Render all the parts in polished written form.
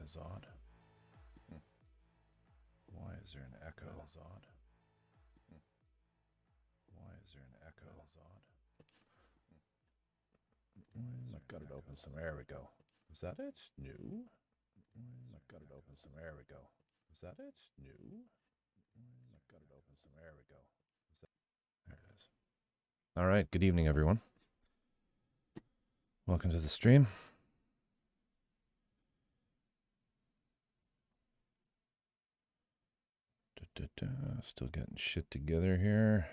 is odd. Why is there an echo? That is odd. Why is there an echo? That is odd. I've got it open somewhere. There we go. Is that it? No. I've got it open somewhere. There we go. Is that it? No. I've got it open somewhere. There we go. There it is. All right. Good evening, everyone. Welcome to the stream. Still getting shit together here.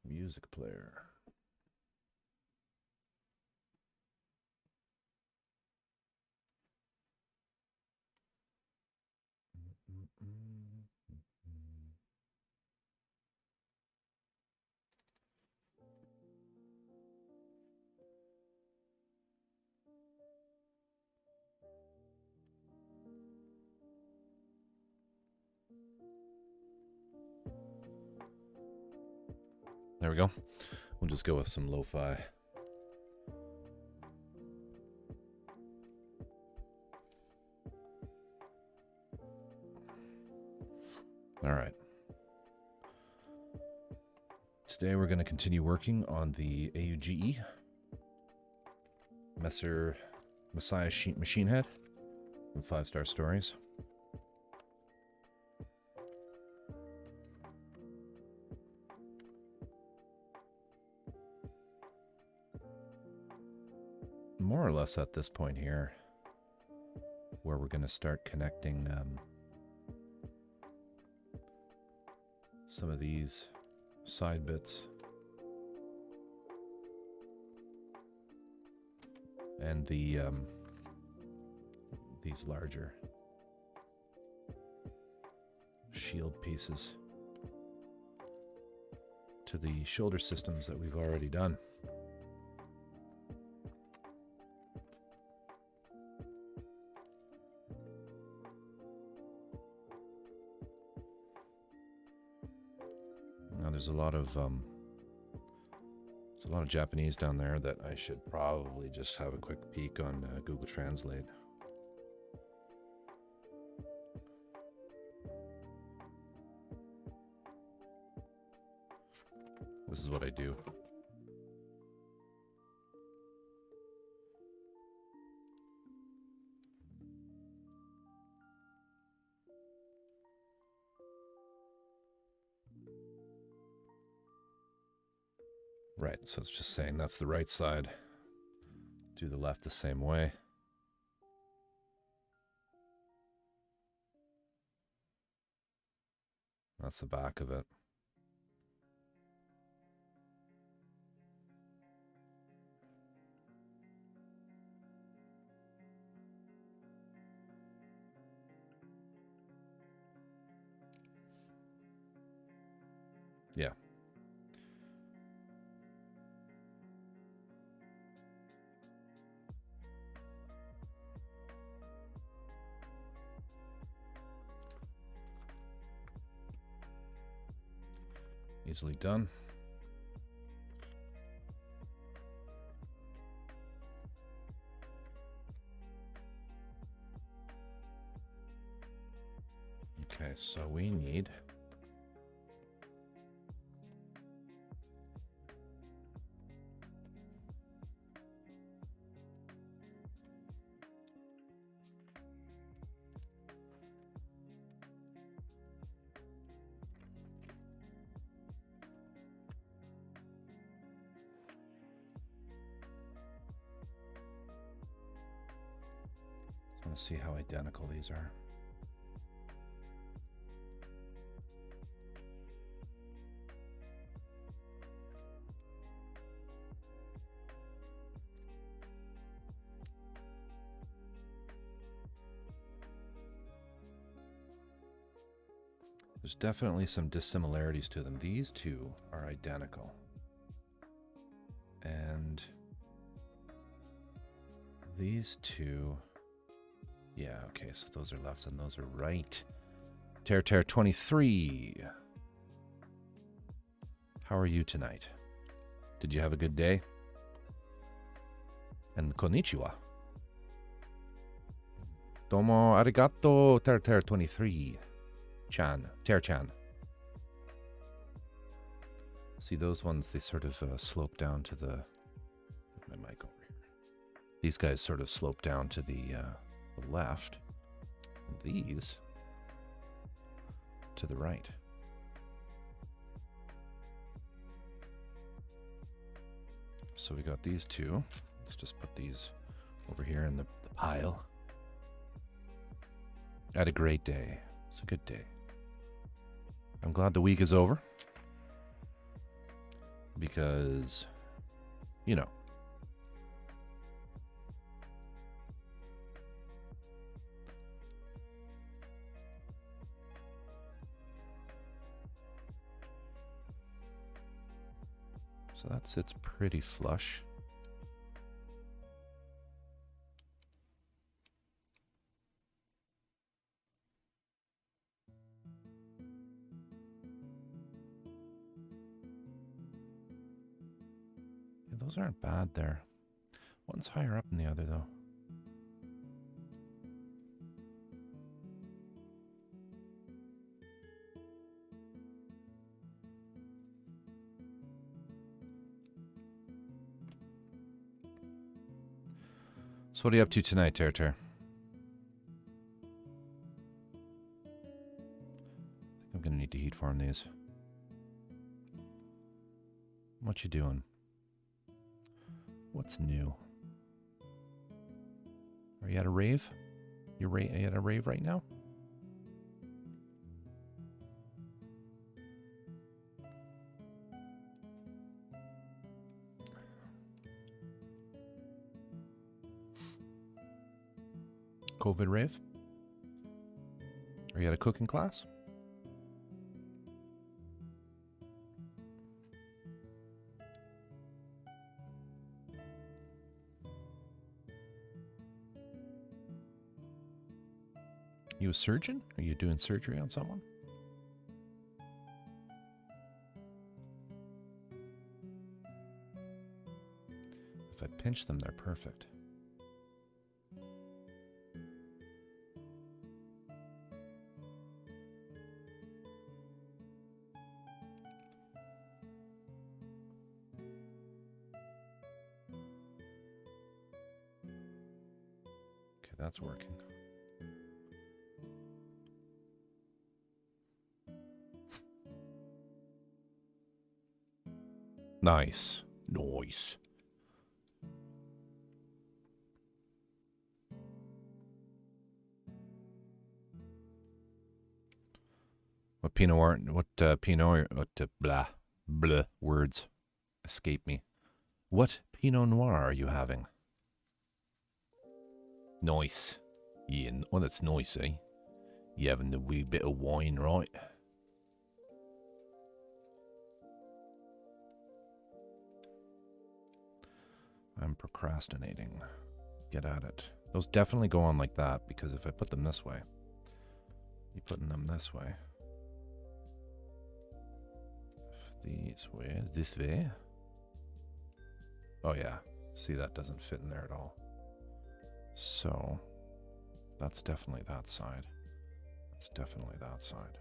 Music player. There we go. We'll just go with some lo-fi. All right. Today we're going to continue working on the AUGE Messiah Machine Head from 5 Star Stories. More or less at this point here, where we're going to start connecting some of these side bits and the these larger shield pieces to the shoulder systems that we've already done. Now there's a lot of Japanese down there that I should probably just have a quick peek on Google Translate. This is what I do. Right, so it's just saying that's the right side. Do the left the same way. That's the back of it. Yeah. Easily done. Okay, so we need to see how identical these are. There's definitely some dissimilarities to them. These two are identical. And these two Yeah, okay, so those are left and those are right. Tear 23. How are you tonight? Did you have a good day? And konnichiwa. Domo arigato, Tear 23. Tear-chan. See, those ones, they sort of slope down to the... Put my mic over here. These guys sort of slope down to the left. And these to the right. So we got these two. Let's just put these over here in the pile. I had a great day. It's a good day. I'm glad the week is over. Because, you know. So that sits pretty flush. Yeah, those aren't bad there. One's higher up than the other, though. So what are you up to tonight, Tear? I think I'm gonna need to heat form these. What you doing? What's new? Are you at a rave? Are you at a rave right now? COVID rave? Are you at a cooking class? You a surgeon? Are you doing surgery on someone? If I pinch them, they're perfect. Okay, that's working. Nice. Nice. What blah words escape me. What Pinot Noir are you having? Nice. Yeah, well, that's nice, eh? You having a wee bit of wine, right? I'm procrastinating. Get at it. Those definitely go on like that, because if I put them this way, you're putting them this way. This way. Oh yeah, see, that doesn't fit in there at all. So, that's definitely that side. That's definitely that side.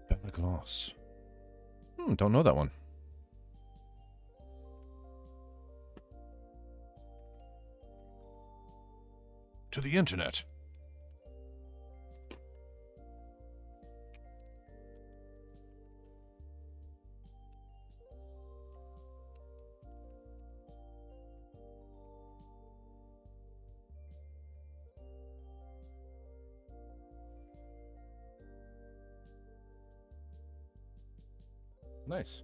Bella Gloss. Don't know that one. To the internet. Nice.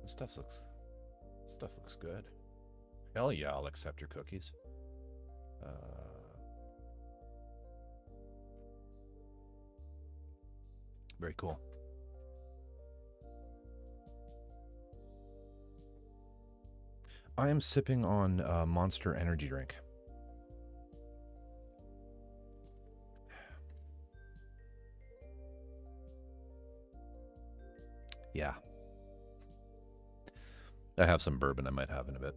This stuff looks good. Hell yeah, I'll accept your cookies. Very cool. I am sipping on Monster energy drink. Yeah. I have some bourbon I might have in a bit.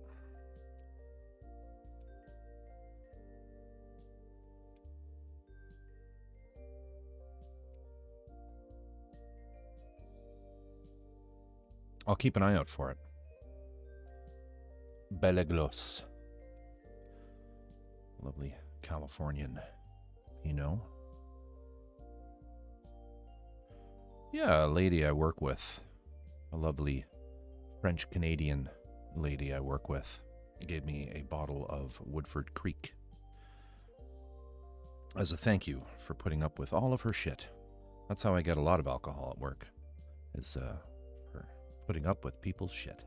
I'll keep an eye out for it. Beleglos. Lovely Californian Pinot. Yeah, a lady I work with. A lovely French-Canadian lady I work with gave me a bottle of Woodford Creek as a thank you for putting up with all of her shit. That's how I get a lot of alcohol at work, is for putting up with people's shit.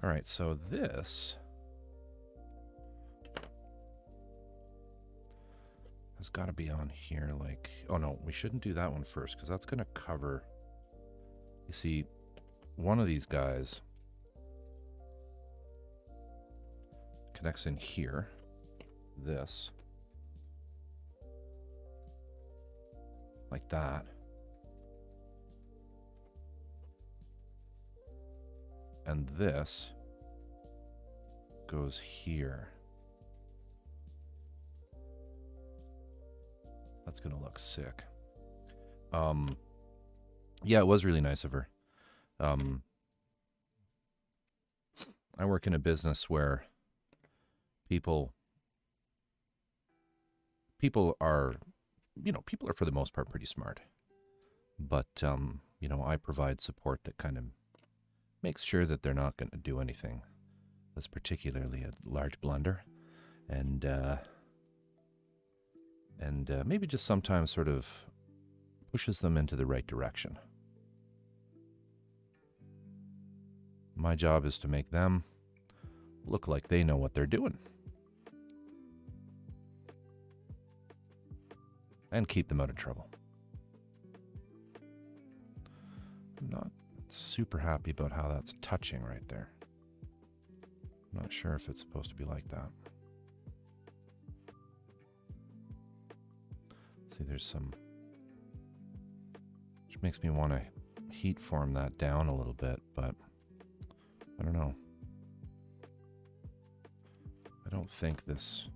All right, so this has got to be on here like... Oh, no, we shouldn't do that one first because that's going to cover... You see, one of these guys connects in here, this, like that. And this goes here. That's gonna look sick. Yeah, it was really nice of her. I work in a business where people are, people are for the most part pretty smart. But, I provide support that kind of makes sure that they're not going to do anything that's particularly a large blunder. And maybe just sometimes sort of pushes them into the right direction. My job is to make them look like they know what they're doing. And keep them out of trouble. I'm not super happy about how that's touching right there. I'm not sure if it's supposed to be like that. See, there's some... which makes me want to heat form that down a little bit, but I don't know. I don't think this...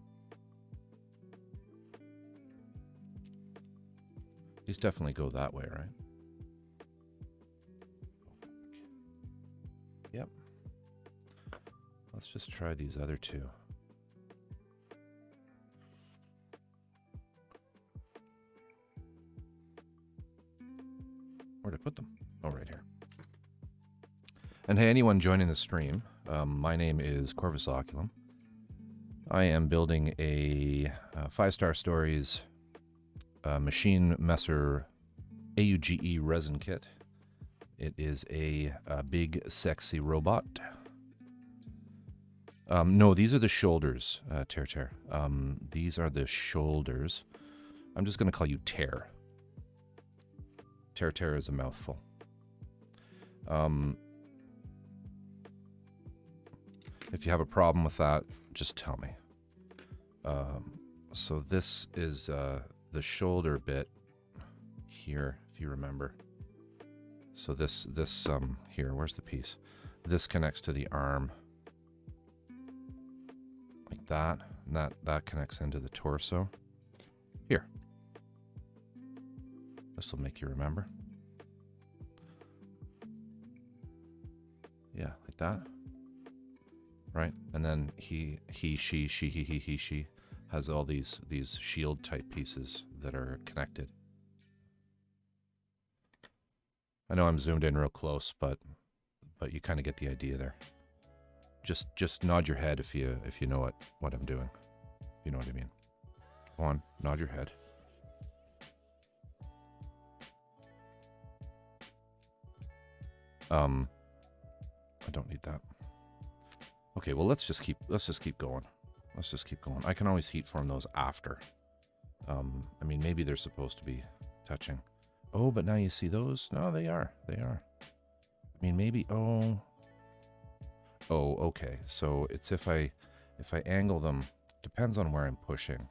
These definitely go that way, right? Yep. Let's just try these other two. Where'd I put them? Oh, right here. And hey, anyone joining the stream, my name is Corvus Oculum. I am building a 5-Star Stories Machine Messer AUGE resin kit. It is a big, sexy robot. No, these are the shoulders, Tear. These are the shoulders. I'm just going to call you Tear. Tear is a mouthful. If you have a problem with that, just tell me. So this is the shoulder bit here, if you remember. So this here, where's the piece? This connects to the arm like that, and that connects into the torso. Here. This will make you remember. Yeah, like that. Right? And then he, she has all these shield type pieces that are connected. I know I'm zoomed in real close, but you kind of get the idea there. Just nod your head if you know what I'm doing. If you know what I mean. Go on, nod your head. I don't need that. Okay, well let's just keep going. I can always heat form those after I mean, maybe they're supposed to be touching. Oh, but now you see those? No, they are. They are. I mean, maybe, oh, okay. So it's if I angle them, depends on where I'm pushing.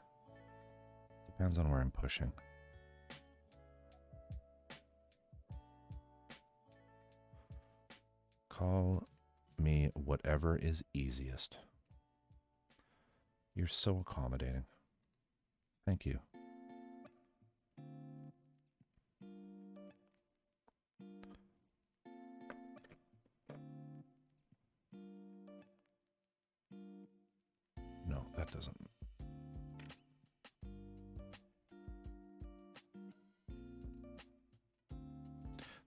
Depends on where I'm pushing. Call me whatever is easiest. You're so accommodating. Thank you. No, that doesn't.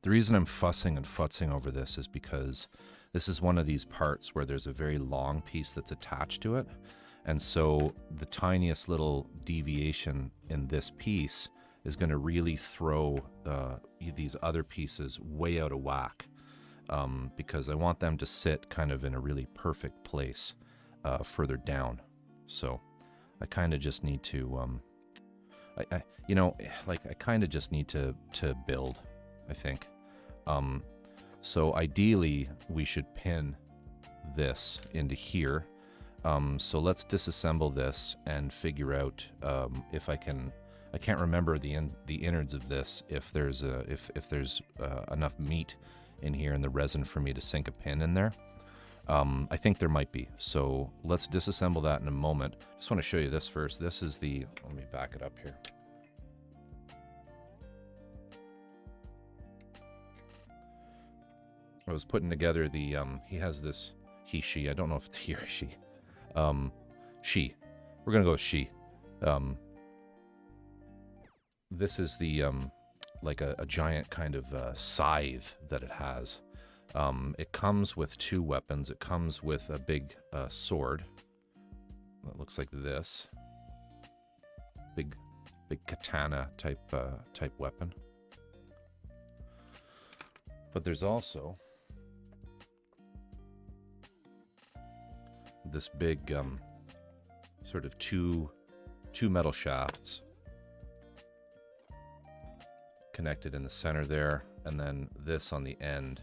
The reason I'm fussing and futzing over this is because this is one of these parts where there's a very long piece that's attached to it. And so the tiniest little deviation in this piece is going to really throw these other pieces way out of whack, because I want them to sit kind of in a really perfect place further down. So I kind of just need to, I kind of just need to build, I think. So ideally we should pin this into here. So let's disassemble this and figure out if I can't remember the innards of this, if there's enough meat in here in the resin for me to sink a pin in there. I think there might be. So let's disassemble that in a moment. Just want to show you this first. This is let me back it up here. I was putting together he has this, she, I don't know if it's he or she. She. We're going to go with she. This is like a giant kind of scythe that it has. It comes with two weapons. It comes with a big sword that looks like this. Big katana type weapon. But there's also this big sort of two metal shafts connected in the center there, and then this on the end,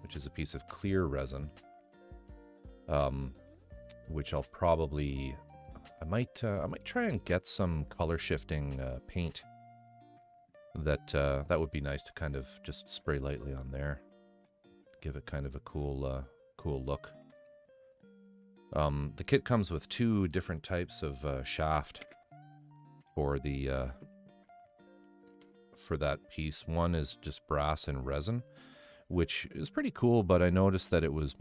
which is a piece of clear resin, which I'll probably I might try and get some color shifting paint. That would be nice to kind of just spray lightly on there, give it kind of a cool look. The kit comes with two different types of shaft for that piece. One is just brass and resin, which is pretty cool, but I noticed that it was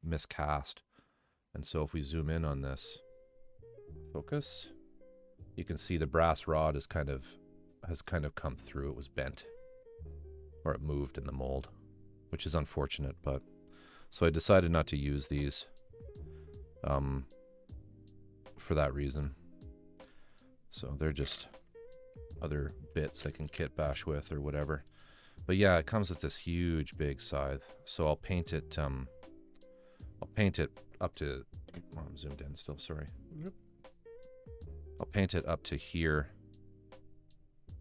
miscast. And so if we zoom in on this, focus, you can see the brass rod has kind of come through. It was bent, or it moved in the mold, which is unfortunate, but so I decided not to use these for that reason. So they're just other bits I can kit bash with or whatever. But yeah, it comes with this huge big scythe. So I'll paint it up to, oh, I'm zoomed in still, sorry. I'll paint it up to here,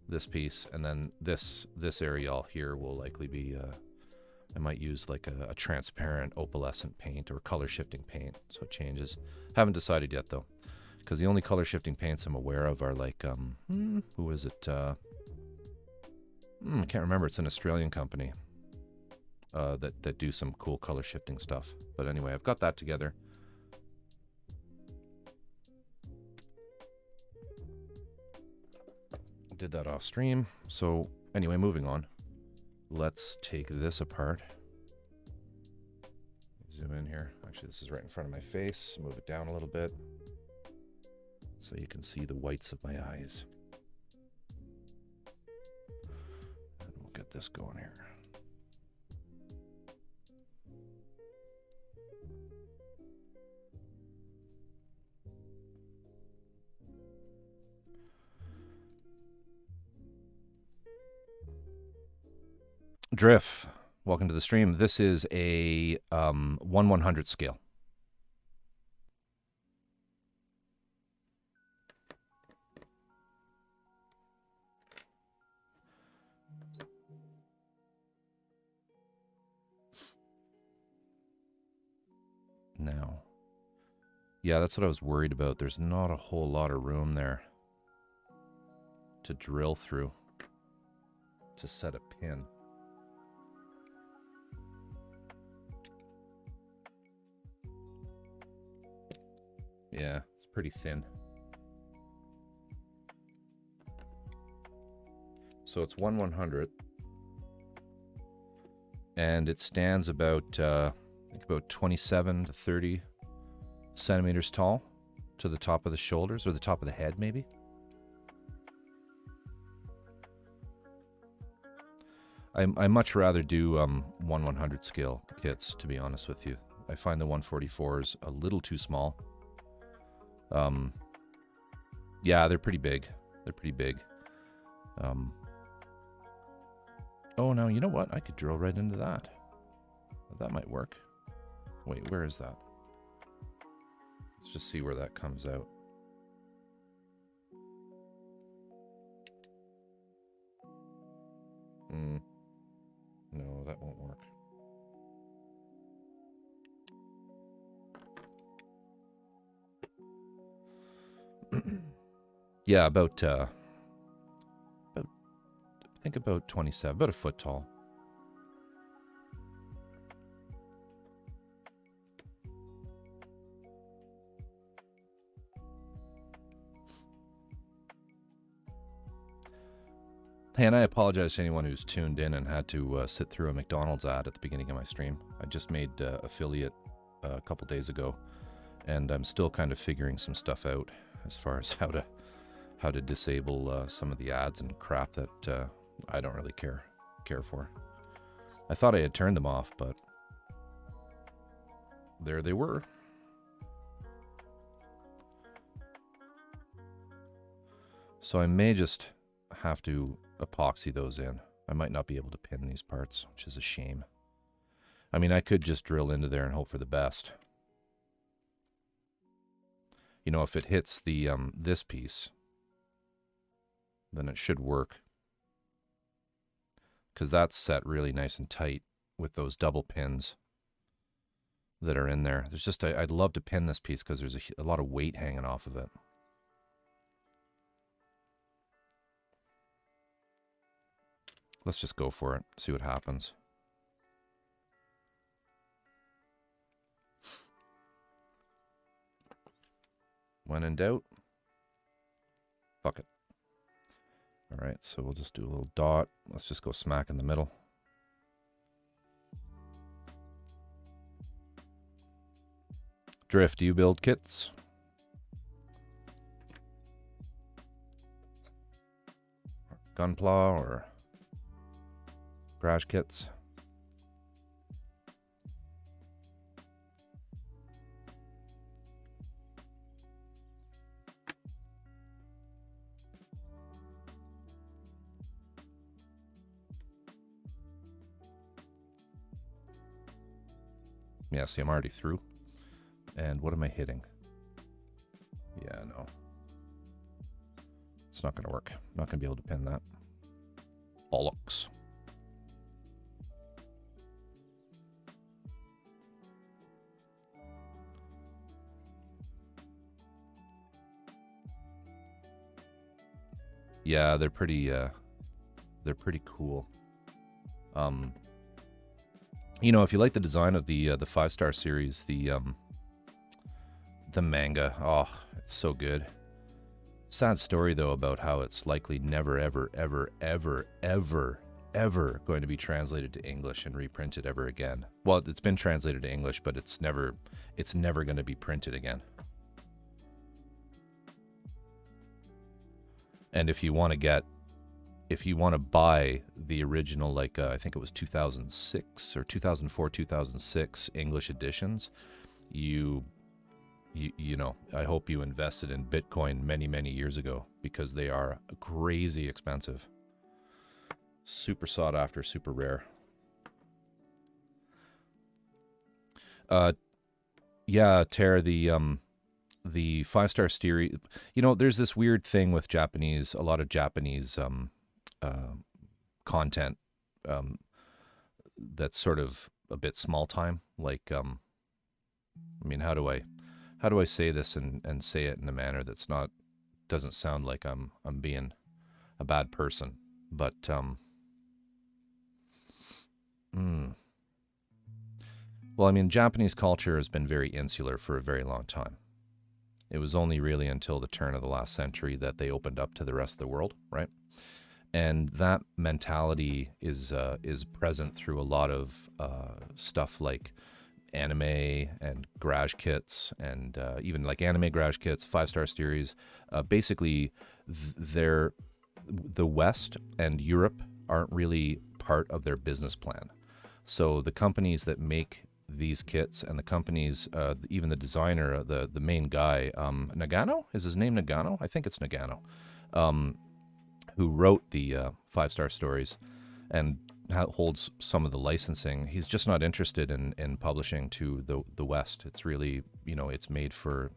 this piece, and then this area all here will likely be I might use like a transparent opalescent paint or color shifting paint, so it changes. Haven't decided yet though, because the only color shifting paints I'm aware of are like who is it? I can't remember. It's an Australian company that do some cool color shifting stuff. But anyway, I've got that together. Did that off stream. So anyway, moving on. Let's take this apart. Zoom in here. Actually, this is right in front of my face. Move it down a little bit so you can see the whites of my eyes. And we'll get this going here. Drift, welcome to the stream. This is a 1/100 scale. Yeah, that's what I was worried about. There's not a whole lot of room there to drill through to set a pin. Yeah, it's pretty thin. So it's 1/100th. And it stands about, I think about 27 to 30 centimeters tall to the top of the shoulders, or the top of the head, maybe. I much rather do 1/100 scale kits, to be honest with you. I find the 144s a little too small. Yeah, they're pretty big. They're pretty big. Oh, no, you know what? I could drill right into that. That might work. Wait, where is that? Let's just see where that comes out. No, that won't work. Yeah, about I think about 27, about a foot tall. Hey, and I apologize to anyone who's tuned in and had to sit through a McDonald's ad at the beginning of my stream. I just made affiliate a couple days ago, and I'm still kind of figuring some stuff out as far as how to disable some of the ads and crap that I don't really care for. I thought I had turned them off, but there they were. So I may just have to epoxy those in. I might not be able to pin these parts, which is a shame. I mean, I could just drill into there and hope for the best. You know, if it hits the this piece, then it should work. Because that's set really nice and tight with those double pins that are in there. There's just, I'd love to pin this piece because there's a lot of weight hanging off of it. Let's just go for it, see what happens. When in doubt, fuck it. All right, so we'll just do a little dot. Let's just go smack in the middle. Drift, do you build kits? Gunpla or garage kits? Yeah, see, I'm already through. And what am I hitting? Yeah, no. It's not going to work. I'm not going to be able to pin that. Bollocks. Yeah, they're pretty cool. You know, if you like the design of the 5-star series, the manga, oh, it's so good. Sad story though about how it's likely never ever going to be translated to English and reprinted ever again. Well, it's been translated to English, but it's never going to be printed again. And if you want to buy the original, like I think it was 2006 or 2004, 2006 English editions, you know, I hope you invested in Bitcoin many years ago, because they are crazy expensive. Super sought after, super rare. Yeah, Tara, the 5-star series, you know, there's this weird thing with a lot of Japanese content that's sort of a bit small time. Like, I mean, how do I how do I say this and say it in a manner that's not, doesn't sound like I'm being a bad person, but well, I mean, Japanese culture has been very insular for a very long time. It was only really until the turn of the last century that they opened up to the rest of the world, right? And that mentality is present through a lot of stuff like anime and garage kits, and even like anime garage kits, 5-star series. Basically, they're the West and Europe aren't really part of their business plan. So the companies that make these kits and the companies, even the designer, the main guy, Nagano, is his name Nagano? I think it's Nagano, who wrote the 5-star stories and holds some of the licensing. He's just not interested in publishing to the West. It's really, it's made for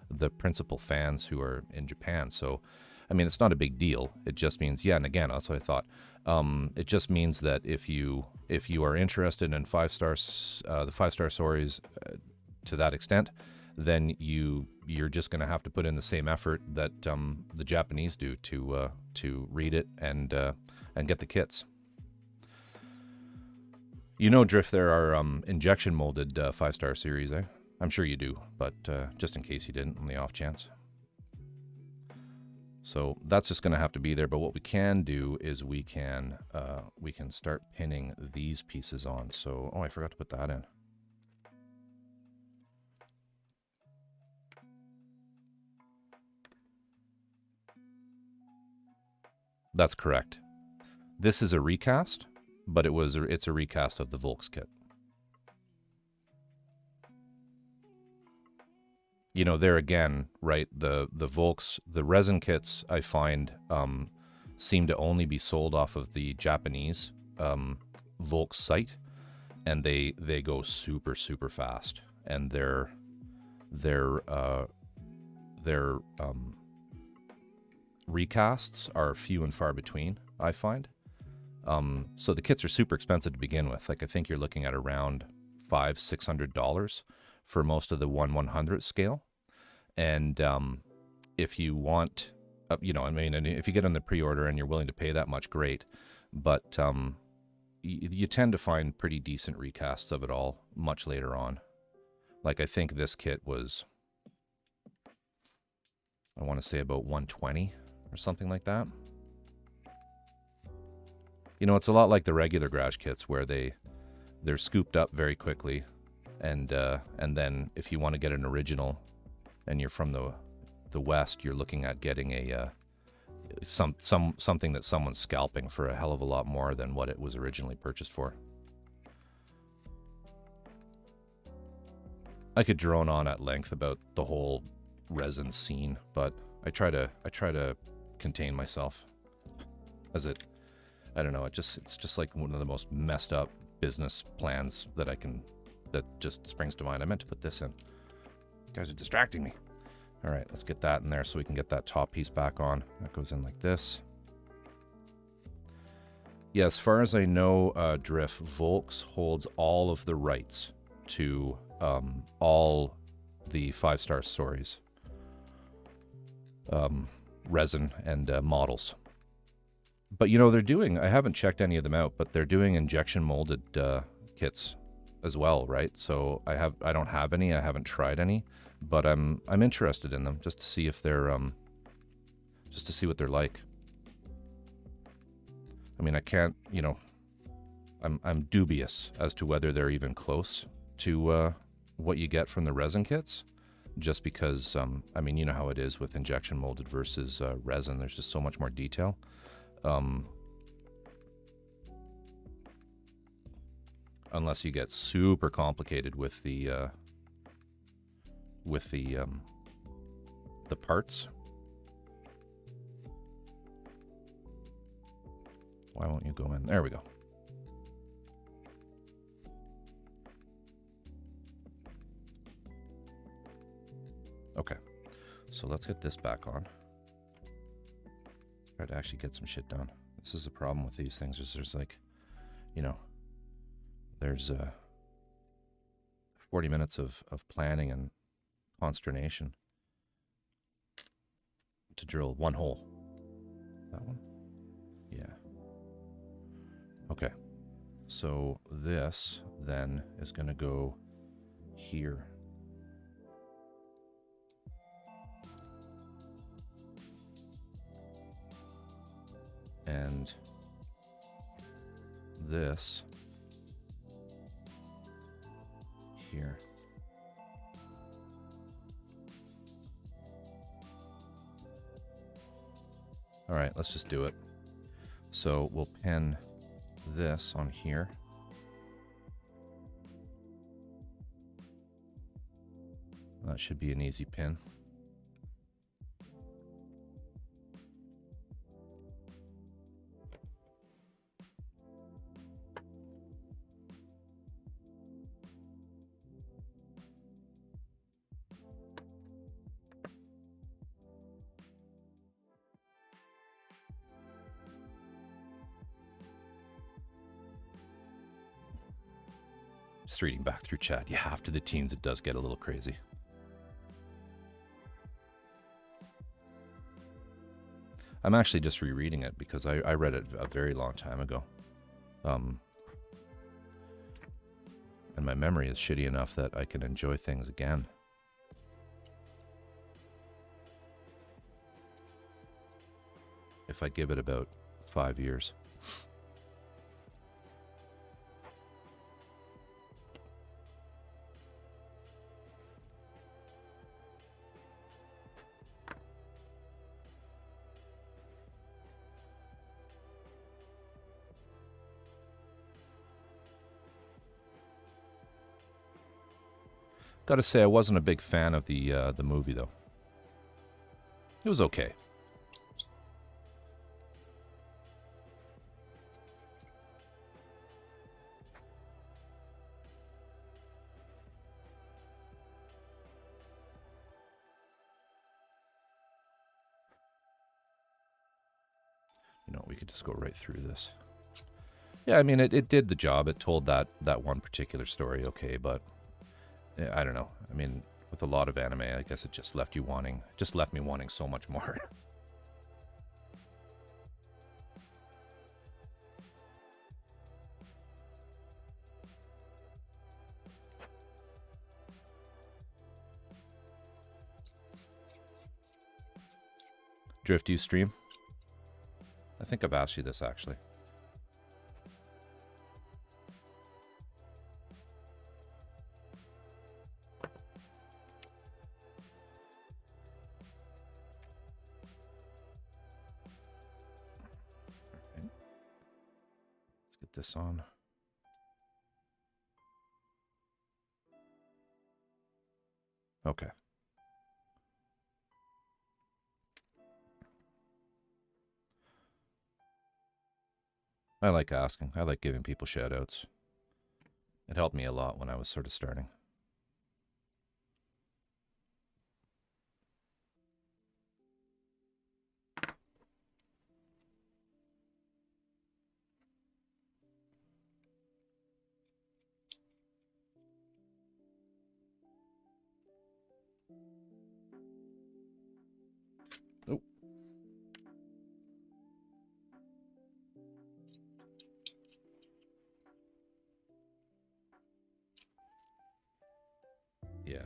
the principal fans who are in Japan. So, I mean, it's not a big deal. It just means, yeah, and again, that's what I thought. It just means that if you are interested in 5-star, the 5-star stories to that extent, then you're just going to have to put in the same effort that the Japanese do to read it and get the kits. Drift, there are injection molded 5-star series, eh? I'm sure you do, but just in case you didn't, on the off chance. So that's just going to have to be there. But what we can do is we can start pinning these pieces on. So, I forgot to put that in. That's correct. This is a recast, but it's a recast of the Volks kit. There again, right? The Volks, the resin kits, I find seem to only be sold off of the Japanese Volks site, and they go super, super fast, and their recasts are few and far between, I find. So the kits are super expensive to begin with. Like, I think you're looking at around $500-$600 for most of the 1/100th scale. And if you want, and if you get on the pre-order and you're willing to pay that much, great. But you tend to find pretty decent recasts of it all much later on. Like, I think this kit was, I want to say about $120 or something like that. It's a lot like the regular garage kits where they're scooped up very quickly, and then if you want to get an original and you're from the West, you're looking at getting a something that someone's scalping for a hell of a lot more than what it was originally purchased for. I could drone on at length about the whole resin scene, but I try to contain myself, as I don't know, it's just like one of the most messed up business plans that just springs to mind. I meant to put this in. You guys are distracting me. All right, let's get that in there so we can get that top piece back on. That goes in like this. Yeah, as far as I know, Drift, Volks holds all of the rights to all the 5-star stories, resin and models. But they're doing, I haven't checked any of them out, but they're doing injection molded kits as well, right? So I don't have any, I haven't tried any, but I'm interested in them just to see if they're just to see what they're like. I mean, I can't, I'm dubious as to whether they're even close to what you get from the resin kits, just because I mean, you know how it is with injection molded versus resin. There's just so much more detail. Unless you get super complicated with the parts. Why won't you go in? There we go. Okay, so let's get this back on. Try to actually get some shit done. This is the problem with these things, is there's like, there's 40 minutes of planning and consternation to drill one hole. That one? Yeah. Okay. So this then is going to go here. And this here. All right, let's just do it. So we'll pin this on here. That should be an easy pin. Just reading back through chat. Yeah, after the teens, it does get a little crazy. I'm actually just rereading it because I read it a very long time ago. And my memory is shitty enough that I can enjoy things again. If I give it about 5 years. Gotta say, I wasn't a big fan of the movie, though. It was okay. You know, we could just go right through this. Yeah, I mean, it did the job. It told that one particular story, okay, but I don't know. I mean, with a lot of anime, I guess it just left me wanting so much more. Drift, you stream? I think I've asked you this, actually. Let's get this on. Okay. I like asking. I like giving people shout-outs. It helped me a lot when I was sort of starting. Oh. Yeah.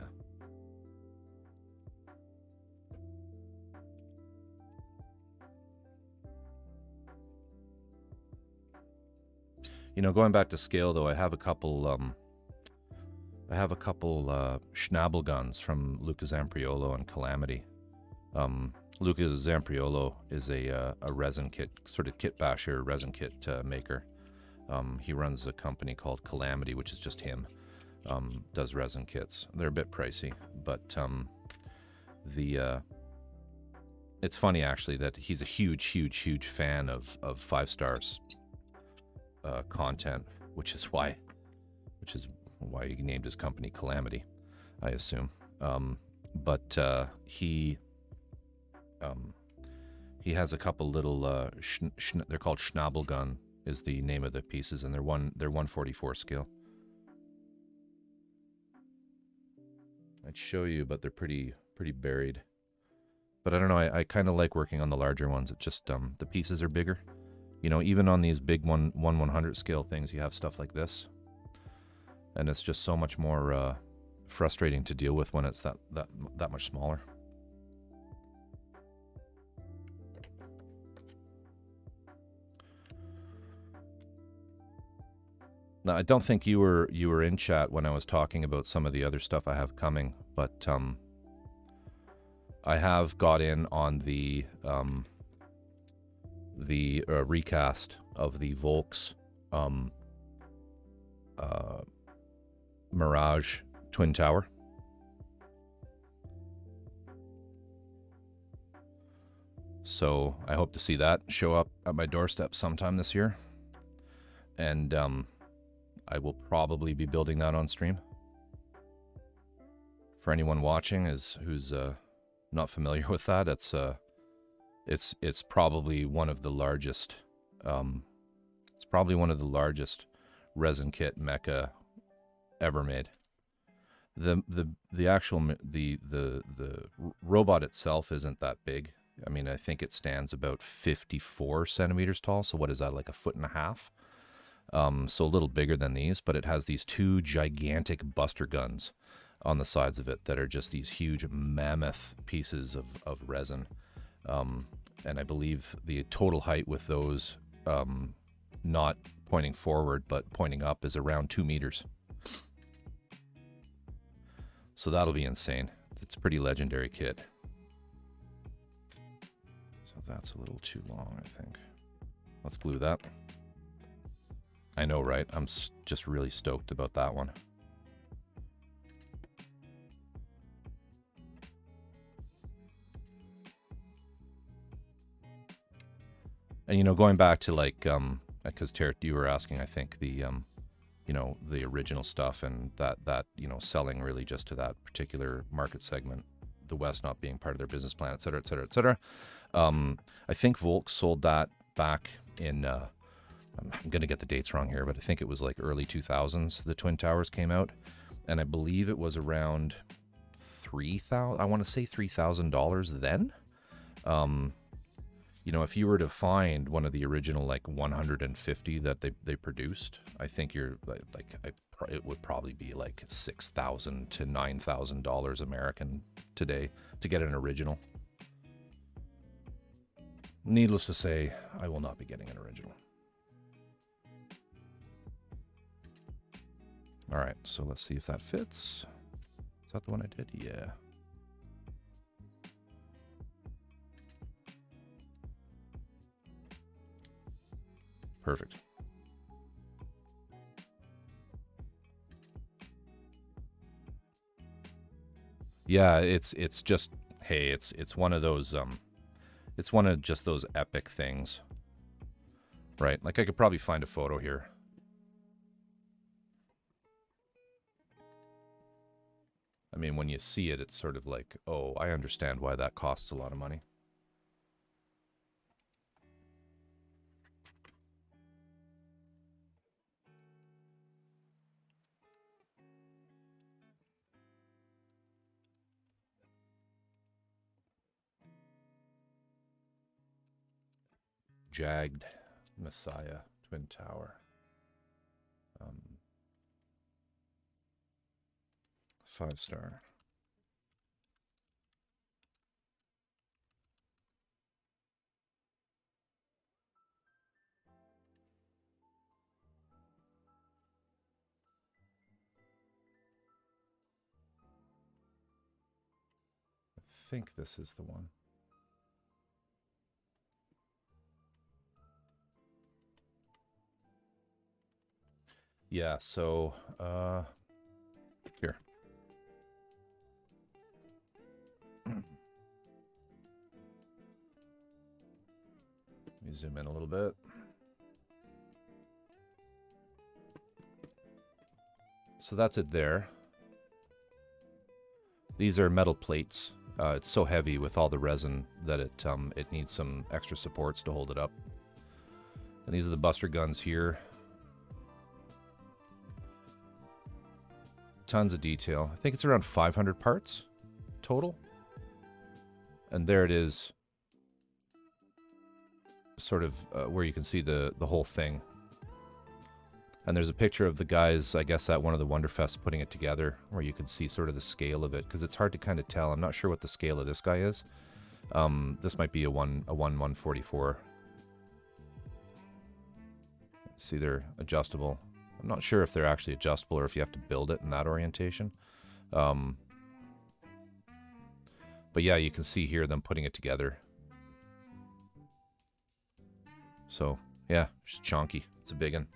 You know, going back to scale though, I have a couple Schnabel guns from Luca Zampriolo and Calamity. Luca Zampriolo is a resin kit, sort of kit basher, resin kit maker. He runs a company called Calamity, which is just him. Does resin kits. They're a bit pricey, but it's funny actually that he's a huge fan of 5 stars content, which is why he named his company Calamity, I assume. But he has a couple little they're called Schnabel gun is the name of the pieces, and they're 144 scale. I'd show you, but they're pretty buried. But I don't know, I kind of like working on the larger ones. It just, the pieces are bigger. You know, even on these big 1/100 scale things, you have stuff like this. And it's just so much more frustrating to deal with when it's that much smaller. Now, I don't think you were in chat when I was talking about some of the other stuff I have coming, but I have got in on the recast of the Volks Mirage Twin Tower. So I hope to see that show up at my doorstep sometime this year. And I will probably be building that on stream. For anyone watching who's not familiar with that, it's probably one of the largest. It's probably one of the largest resin kit mecha ever made. The actual the robot itself isn't that big. I mean, I think it stands about 54 centimeters tall. So what is that, like a 1.5 feet? So a little bigger than these, but it has these two gigantic buster guns on the sides of it that are just these huge mammoth pieces of resin. And I believe the total height with those, not pointing forward but pointing up, is around 2 meters. So that'll be insane. It's a pretty legendary kit. So that's a little too long, I think. Let's glue that. I know, right? I'm just really stoked about that one. And, you know, going back to, like, because Tarek, you were asking, I think, the, you know, the original stuff, and that, you know, selling really just to that particular market segment, the West not being part of their business plan, et cetera, et cetera, et cetera. I think Volks sold that back in, I'm going to get the dates wrong here, but I think it was like early 2000s, the Twin Towers came out. And I believe it was around $3,000, I want to say $3,000 then. You know, if you were to find one of the original, like 150 that they produced, I think you're it would probably be like $6,000 to $9,000 American today to get an original. Needless to say, I will not be getting an original. All right, so let's see if that fits. Is that the one I did? Yeah. Perfect. Yeah, it's just, hey, it's one of those it's one of just those epic things. Right? Like I could probably find a photo here. I mean, when you see it, it's sort of like, oh, I understand why that costs a lot of money. Jagged Messiah Twin Tower. 5-star. I think this is the one. Yeah, so here. Let me zoom in a little bit. So that's it there. These are metal plates. It's so heavy with all the resin that it needs some extra supports to hold it up. And these are the buster guns here. Tons of detail. I think it's around 500 parts total. And there it is, sort of where you can see the whole thing. And there's a picture of the guys, I guess, at one of the Wonderfests putting it together, where you can see sort of the scale of it, because it's hard to kind of tell. I'm not sure what the scale of this guy is. This might be a 1/144. See, they're adjustable. I'm not sure if they're actually adjustable or if you have to build it in that orientation. But yeah, you can see here them putting it together. So yeah, just chonky. It's a big one.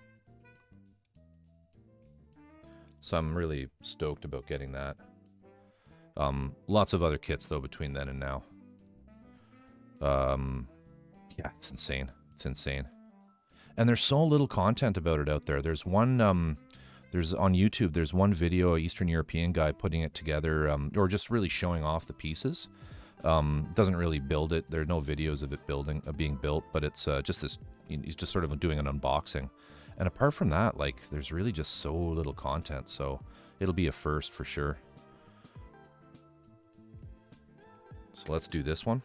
So I'm really stoked about getting that. Lots of other kits though between then and now. Yeah, it's insane. It's insane. And there's so little content about it out there. There's one, there's on YouTube, there's one video, an Eastern European guy putting it together, or just really showing off the pieces. Doesn't really build it. There are no videos of it being built, but it's just this, he's just sort of doing an unboxing. And apart from that, like, there's really just so little content, so it'll be a first for sure. So let's do this one.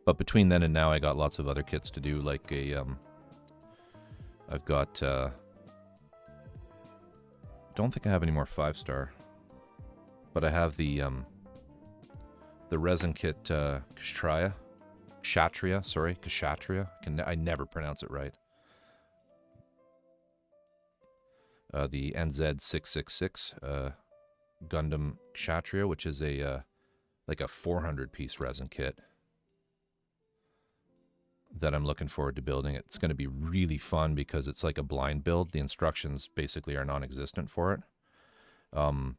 But between then and now, I got lots of other kits to do, like a, I've got, don't think I have any more 5-star, but I have the resin kit, Kshatria, I never pronounce it right. The NZ666 Gundam Kshatria, which is a like a 400-piece resin kit that I'm looking forward to building. It's going to be really fun because it's like a blind build. The instructions basically are non-existent for it. And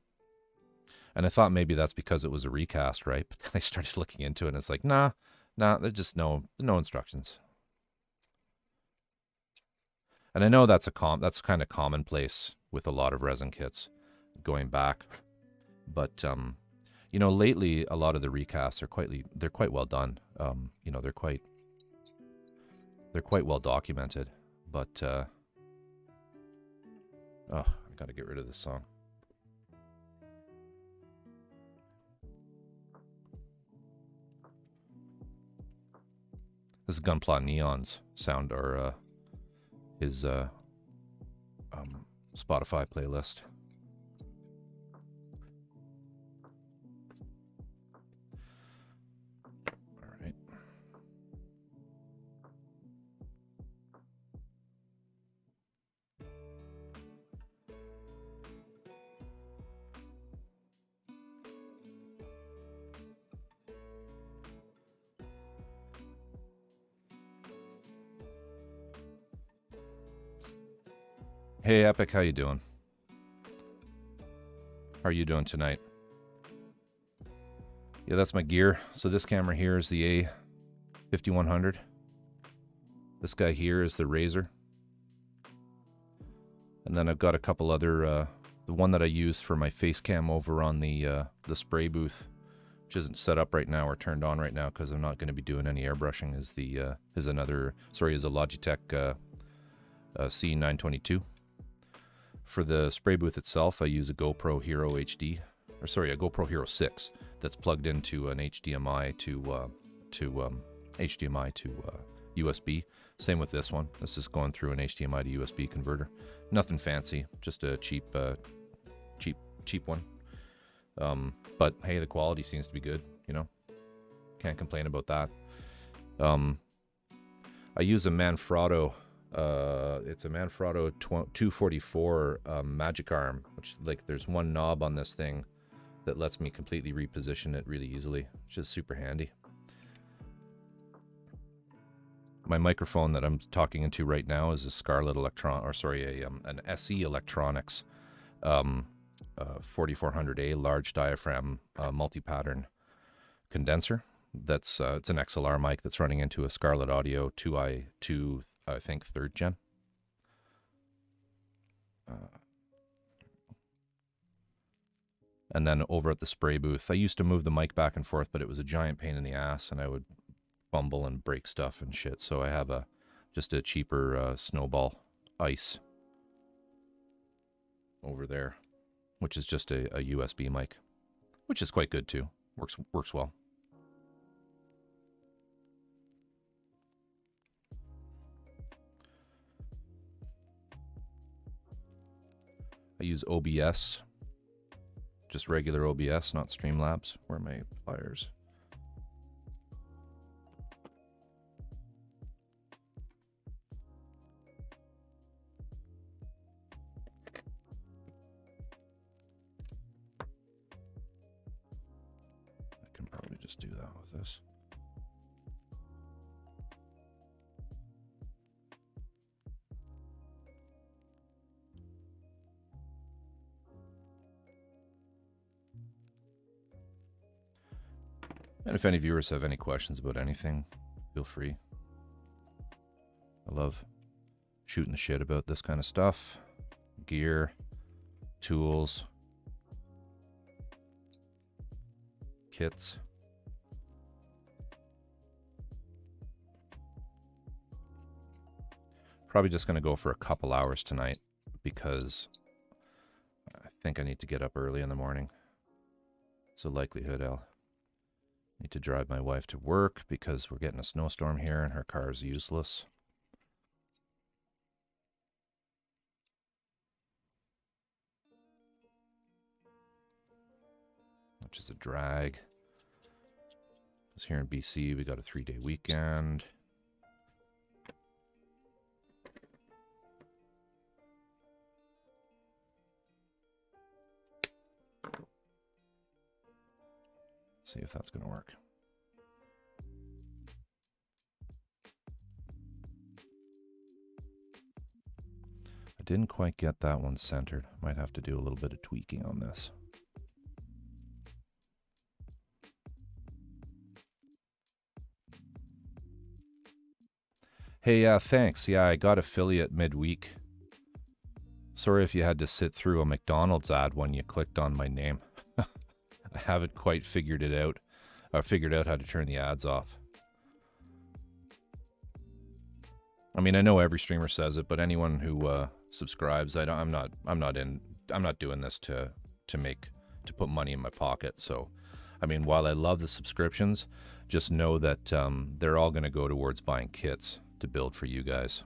I thought maybe that's because it was a recast, right? But then I started looking into it and it's like, nah, there's just no instructions. And I know that's that's kind of commonplace with a lot of resin kits going back. But you know, lately a lot of the recasts are quite well done. You know, they're quite well documented. But oh, I got to get rid of this song. This is Gunpla Neon's sound, or his Spotify playlist. All right. Hey, Epic, how you doing? How are you doing tonight? Yeah, that's my gear. So this camera here is the A5100. This guy here is the Razor. And then I've got a couple other, the one that I use for my face cam over on the spray booth, which isn't set up right now or turned on right now because I'm not going to be doing any airbrushing, is a Logitech C922. For the spray booth itself, I use a GoPro Hero HD, a GoPro Hero 6 that's plugged into an HDMI to USB. Same with this one. This is going through an HDMI to USB converter. Nothing fancy, just a cheap one. But hey, the quality seems to be good. You know, can't complain about that. I use a Manfrotto. It's a Manfrotto 244 Magic Arm, which, like, there's one knob on this thing that lets me completely reposition it really easily, which is super handy. My microphone that I'm talking into right now is a Scarlett an SE Electronics 4400A large diaphragm multi-pattern condenser. That's it's an XLR mic that's running into a Scarlett Audio 2i2, I think 3rd gen. And then over at the spray booth, I used to move the mic back and forth, but it was a giant pain in the ass, and I would fumble and break stuff and shit. So I have just a cheaper Snowball Ice. over there, which is just a USB mic, which is quite good too. Works well. I use OBS, just regular OBS, not Streamlabs. Where are my pliers? I can probably just do that with this. And if any viewers have any questions about anything, feel free. I love shooting the shit about this kind of stuff. Gear, tools, kits. Probably just going to go for a couple hours tonight because I think I need to get up early in the morning. So likelihood I'll need to drive my wife to work because we're getting a snowstorm here and her car is useless. Which is a drag. Because here in BC, we got a 3-day weekend. See if that's going to work. I didn't quite get that one centered. Might have to do a little bit of tweaking on this. Hey, thanks. Yeah, I got affiliate midweek. Sorry if you had to sit through a McDonald's ad when you clicked on my name. I haven't quite figured it out. I figured out how to turn the ads off. I mean, I know every streamer says it, but anyone who subscribes, I'm not doing this to put money in my pocket. So, I mean, while I love the subscriptions, just know that they're all going to go towards buying kits to build for you guys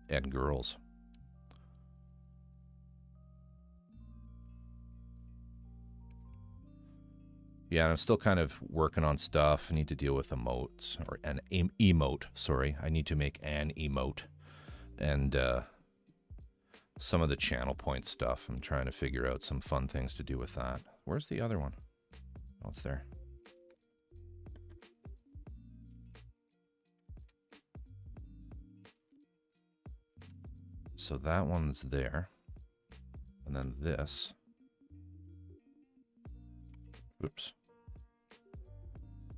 and girls. Yeah, I'm still kind of working on stuff. I need to deal with emotes, or an emote, sorry. I need to make an emote. And some of the channel point stuff. I'm trying to figure out some fun things to do with that. Where's the other one? Oh, it's there. So that one's there. And then this. Oops.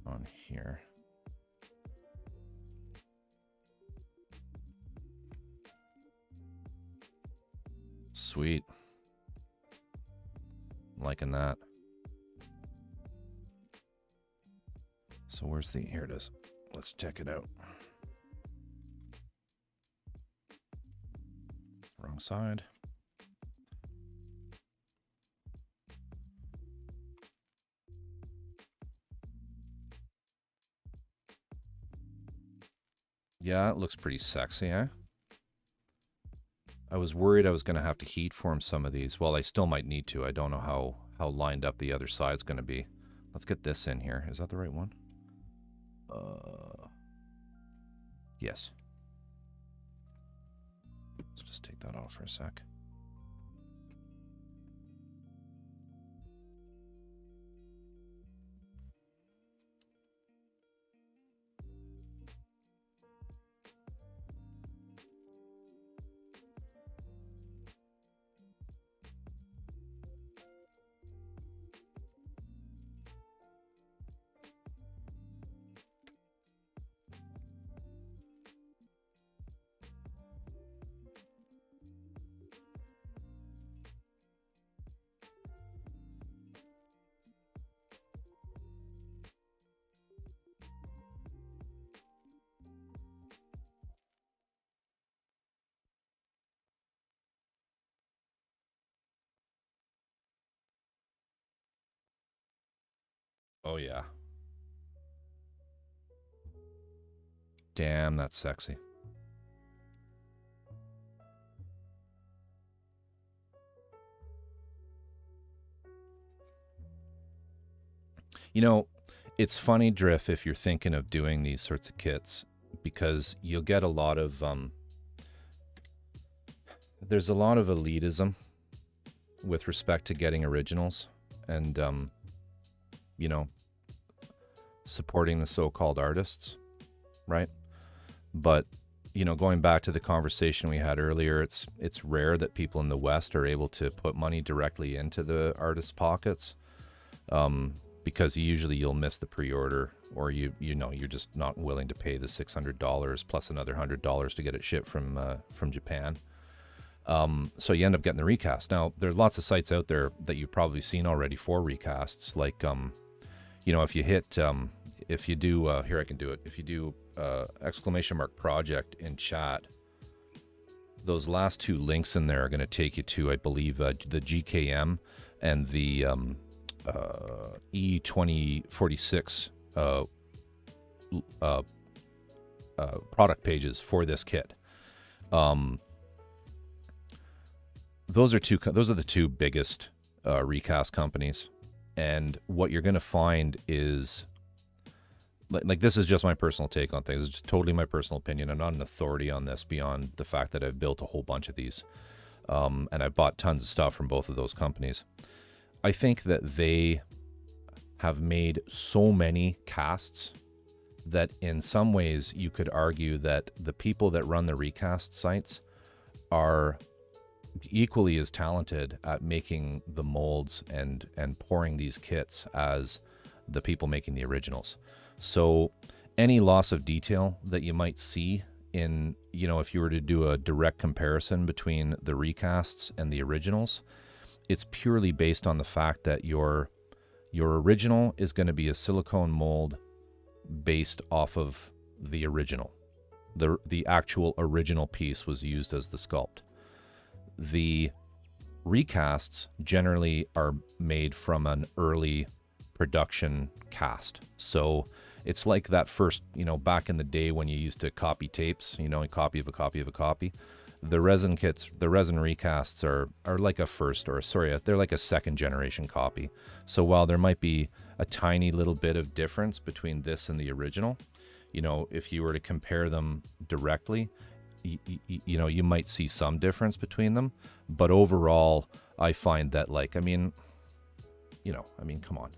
On here. Sweet. I'm liking that. So where's the, here it is. Let's check it out. Wrong side. Yeah, it looks pretty sexy, eh? I was worried I was going to have to heat form some of these. Well, I still might need to. I don't know how lined up the other side's going to be. Let's get this in here. Is that the right one? Yes. Let's just take that off for a sec. Oh, yeah. Damn, that's sexy. You know, it's funny, Drift, if you're thinking of doing these sorts of kits, because you'll get a lot of, there's a lot of elitism with respect to getting originals and, you know, supporting the so-called artists, right? But, you know, going back to the conversation we had earlier, it's rare that people in the West are able to put money directly into the artists' pockets, because usually you'll miss the pre-order, or you know you're just not willing to pay the $600 plus another $100 to get it shipped from Japan. So you end up getting the recast. Now there's lots of sites out there that you've probably seen already for recasts, like you know, if you hit if you do here I can do it. If you do !project in chat, those last two links in there are going to take you to, I believe, the GKM and the E2046 product pages for this kit. Those are the two biggest recast companies, and what you're going to find is, like, this is just my personal take on things. It's just totally my personal opinion. I'm not an authority on this beyond the fact that I've built a whole bunch of these, and I bought tons of stuff from both of those companies. I think that they have made so many casts that in some ways you could argue that the people that run the recast sites are equally as talented at making the molds and pouring these kits as the people making the originals. So any loss of detail that you might see in, you know, if you were to do a direct comparison between the recasts and the originals, it's purely based on the fact that your original is going to be a silicone mold based off of the original. The actual original piece was used as the sculpt. The recasts generally are made from an early production cast. So it's like that first, you know, back in the day when you used to copy tapes, you know, a copy of a copy of a copy. The resin kits, the resin recasts are like a first, or sorry, they're like a second generation copy. So while there might be a tiny little bit of difference between this and the original, you know, if you were to compare them directly, you know, you might see some difference between them. But overall, I find that, like, I mean, you know, I mean, come on.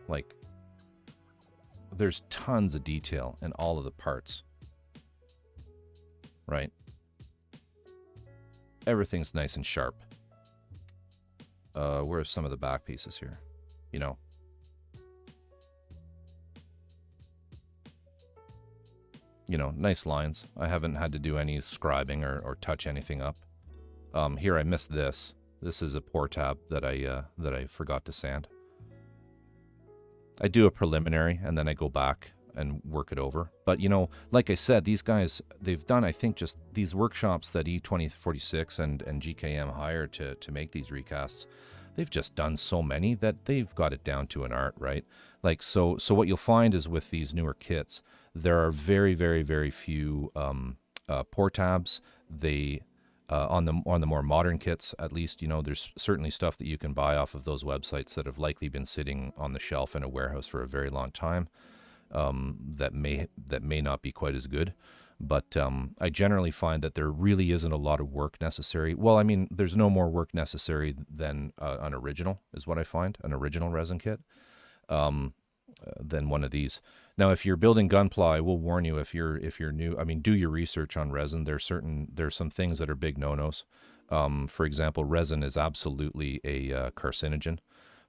Like, there's tons of detail in all of the parts, right? Everything's nice and sharp. Where's some of the back pieces here? You know, nice lines. I haven't had to do any scribing or touch anything up. Here I missed this. This is a pour tab that I forgot to sand. I do a preliminary and then I go back and work it over. But, you know, like I said, these guys, they've done, I think, just these workshops that E2046 and GKM hired to make these recasts. They've just done so many that they've got it down to an art, right? Like, so what you'll find is with these newer kits, there are very, very, very few pour tabs. They on the more modern kits, at least, you know, there's certainly stuff that you can buy off of those websites that have likely been sitting on the shelf in a warehouse for a very long time, that may not be quite as good. But I generally find that there really isn't a lot of work necessary. Well, I mean, there's no more work necessary than an original, is what I find, an original resin kit, than one of these. Now, if you're building Gunpla, I will warn you, if you're new, I mean, do your research on resin. There's some things that are big no-nos. For example, resin is absolutely a carcinogen,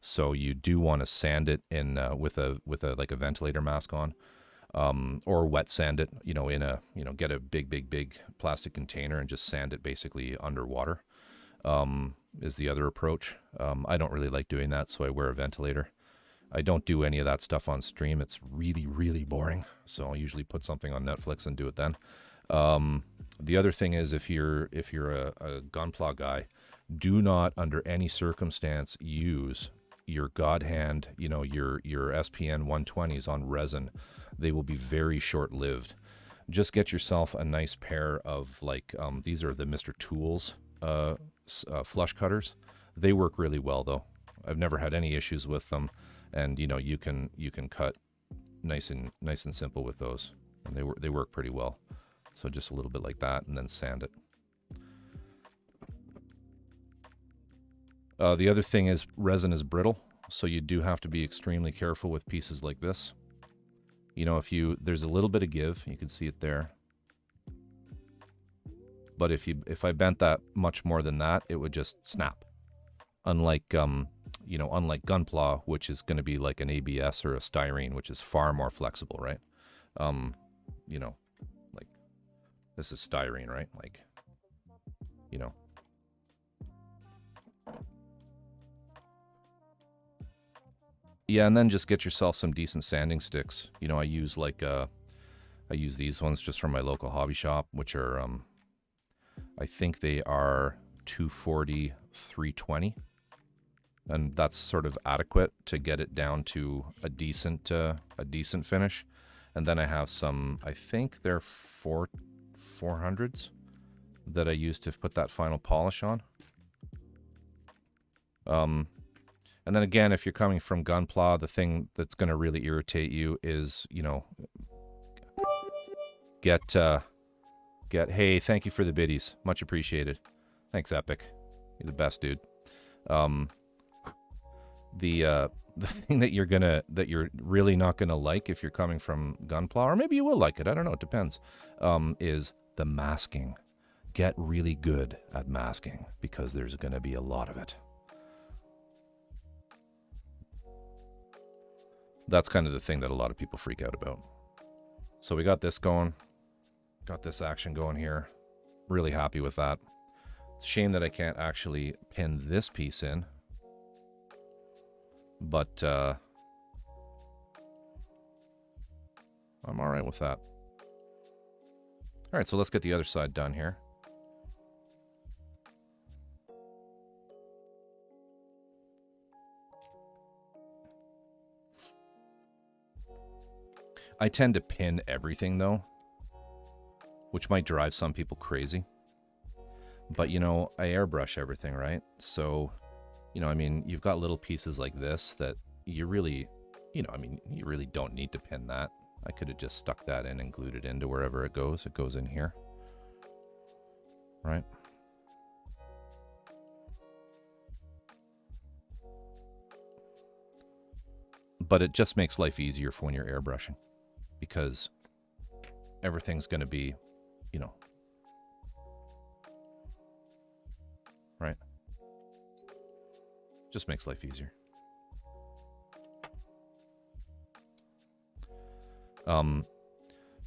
so you do want to sand it in with a like a ventilator mask on, or wet sand it. You know, get a big plastic container and just sand it basically underwater. Is the other approach. I don't really like doing that, so I wear a ventilator. I don't do any of that stuff on stream. It's really, really boring. So I'll usually put something on Netflix and do it then. The other thing is, if you're a Gunpla guy, Do not, under any circumstance, use your God hand, you know, your SPN 120s on resin. They will be very short-lived. Just get yourself a nice pair of, like, these are the Mr. Tools flush cutters. They work really well, though. I've never had any issues with them, and you know, you can cut nice and simple with those, and they work pretty well. So just a little bit like that, and then sand it. The other thing is resin is brittle, so you do have to be extremely careful with pieces like this. You know, there's a little bit of give, you can see it there. But if I bent that much more than that, it would just snap. Unlike you know, unlike Gunpla, which is going to be like an ABS or a styrene, which is far more flexible, right? You know, like this is styrene, right? Like, you know. Yeah, and then just get yourself some decent sanding sticks. You know, I use these ones just from my local hobby shop, which are, I think they are 240, 320. And that's sort of adequate to get it down to a decent finish. And then I have some, I think they're 400s that I use to put that final polish on. And then again, if you're coming from Gunpla, the thing that's going to really irritate you is, you know, get, hey, thank you for the biddies. Much appreciated. Thanks, Epic. You're the best, dude. The thing that you're really not gonna like if you're coming from Gunpla, or maybe you will like it, I don't know, it depends, is the masking. Get really good at masking, because there's gonna be a lot of it. That's kind of the thing that a lot of people freak out about. So we got this going, got this action going here. Really happy with that. It's a shame that I can't actually pin this piece in, but I'm all right with that. All right, so let's get the other side done here. I tend to pin everything, though, which might drive some people crazy. But, you know, I airbrush everything, right? So, you know, I mean, you've got little pieces like this that you really, you know, I mean, you really don't need to pin that. I could have just stuck that in and glued it into wherever it goes. It goes in here, right? But it just makes life easier for when you're airbrushing, because everything's going to be, you know, right? Just makes life easier.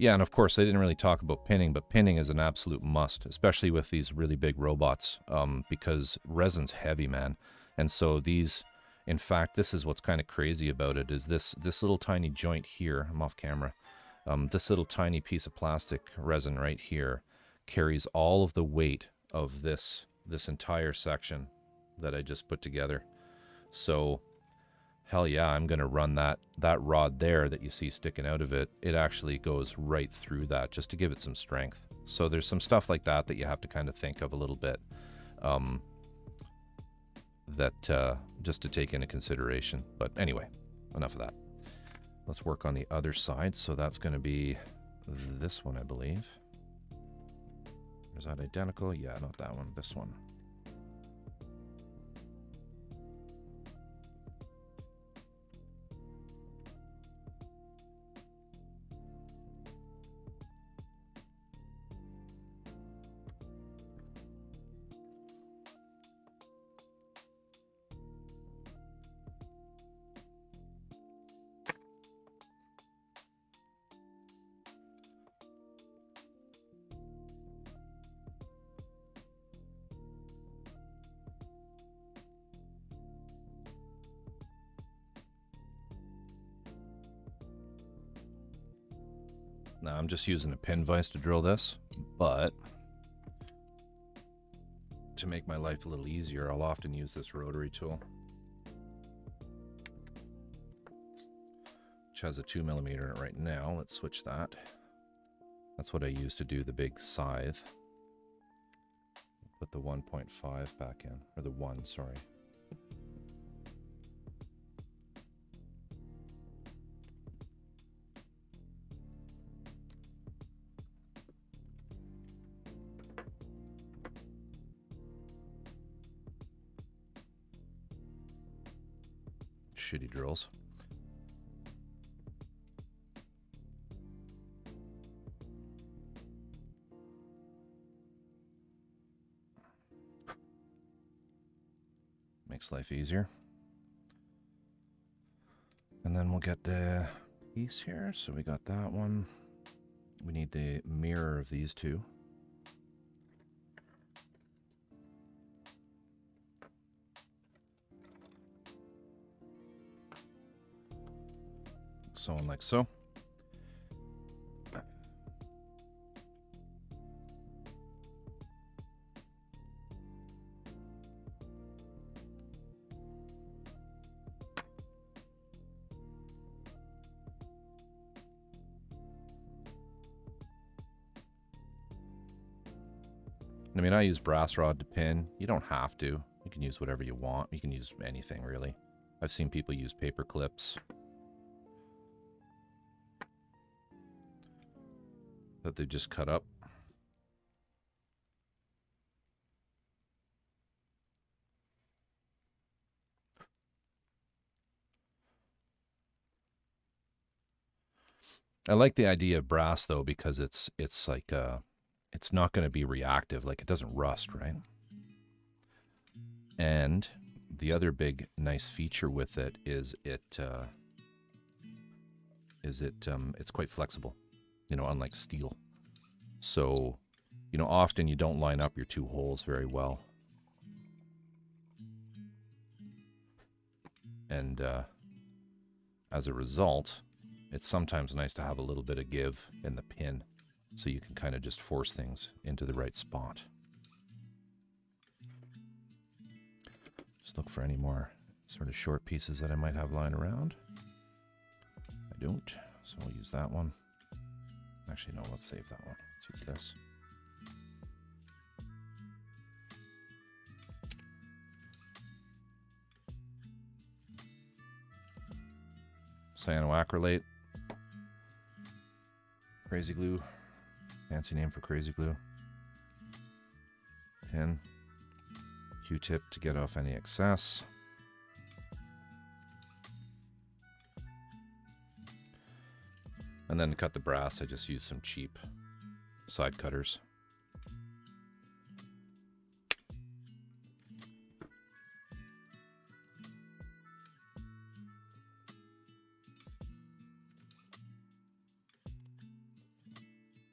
Yeah, and of course I didn't really talk about pinning, but pinning is an absolute must, especially with these really big robots, because resin's heavy, man. And so these, in fact, this is what's kind of crazy about it, is this little tiny joint here. I'm off camera. This little tiny piece of plastic resin right here carries all of the weight of this entire section that I just put together. So hell yeah, I'm going to run that rod there that you see sticking out of it. It actually goes right through that just to give it some strength. So there's some stuff like that you have to kind of think of a little bit, that just to take into consideration. But anyway, enough of that. Let's work on the other side. So that's going to be this one, I believe. Is that identical? Yeah, not that one, this one. Now I'm just using a pin vise to drill this, but to make my life a little easier, I'll often use this rotary tool, which has a 2mm in it right now. Let's switch that. That's what I use to do the big scythe. Put the 1.5 back in, or the 1, sorry. Shitty drills. Makes life easier. And then we'll get the piece here. So we got that one. We need the mirror of these two. So on like so. I mean, I use brass rod to pin. You don't have to. You can use whatever you want. You can use anything, really. I've seen people use paper clips that they just cut up. I like the idea of brass, though, because it's like it's not going to be reactive. Like, it doesn't rust, right? And the other big nice feature with it is it's quite flexible, you know, unlike steel. So, you know, often you don't line up your two holes very well. And as a result, it's sometimes nice to have a little bit of give in the pin, so you can kind of just force things into the right spot. Just look for any more sort of short pieces that I might have lying around. I don't, so I'll use that one. Actually, no, let's save that one. Let's use this. Cyanoacrylate. Crazy glue. Fancy name for crazy glue. Pin. Q-tip to get off any excess. And then to cut the brass, I just use some cheap side cutters.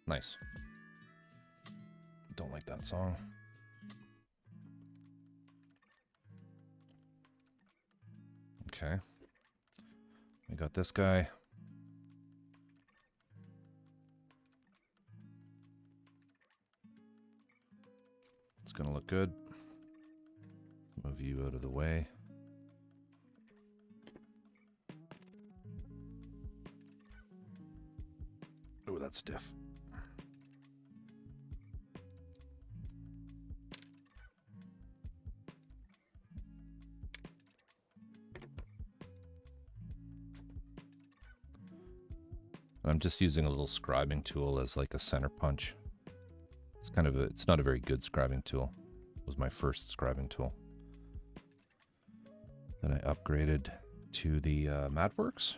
Nice. Don't like that song. Okay. We got this guy. It's gonna look good. Move you out of the way. Oh, that's stiff. I'm just using a little scribing tool as like a center punch. It's kind of it's not a very good scribing tool. It was my first scribing tool. Then I upgraded to the MatWorks.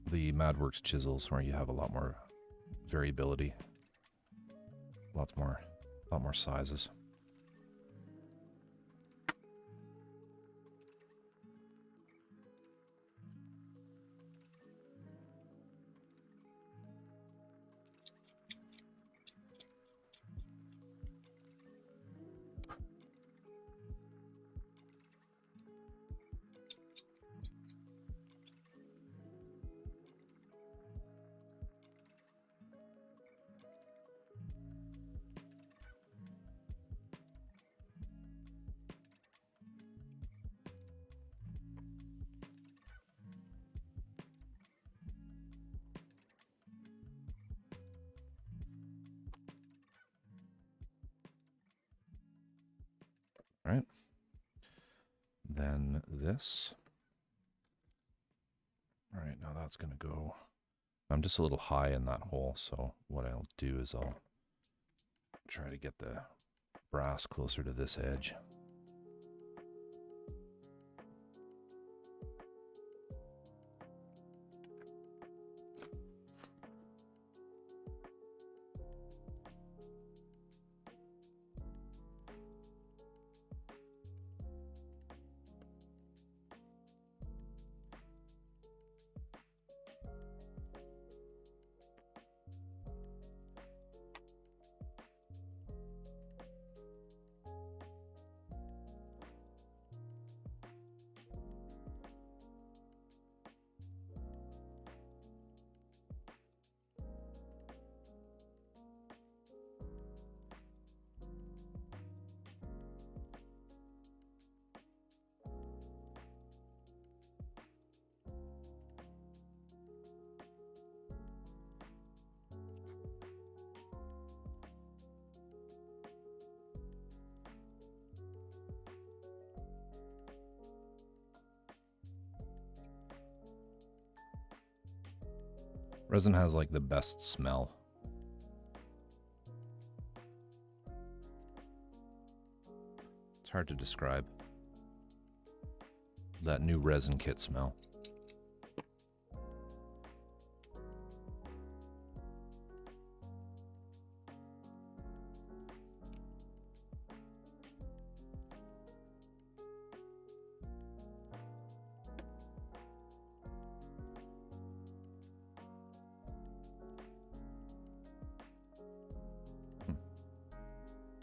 The MatWorks chisels, where you have a lot more variability, a lot more sizes. right? Then this. All right, now that's going to go. I'm just a little high in that hole, so what I'll do is I'll try to get the brass closer to this edge. Resin has like the best smell. It's hard to describe. That new resin kit smell.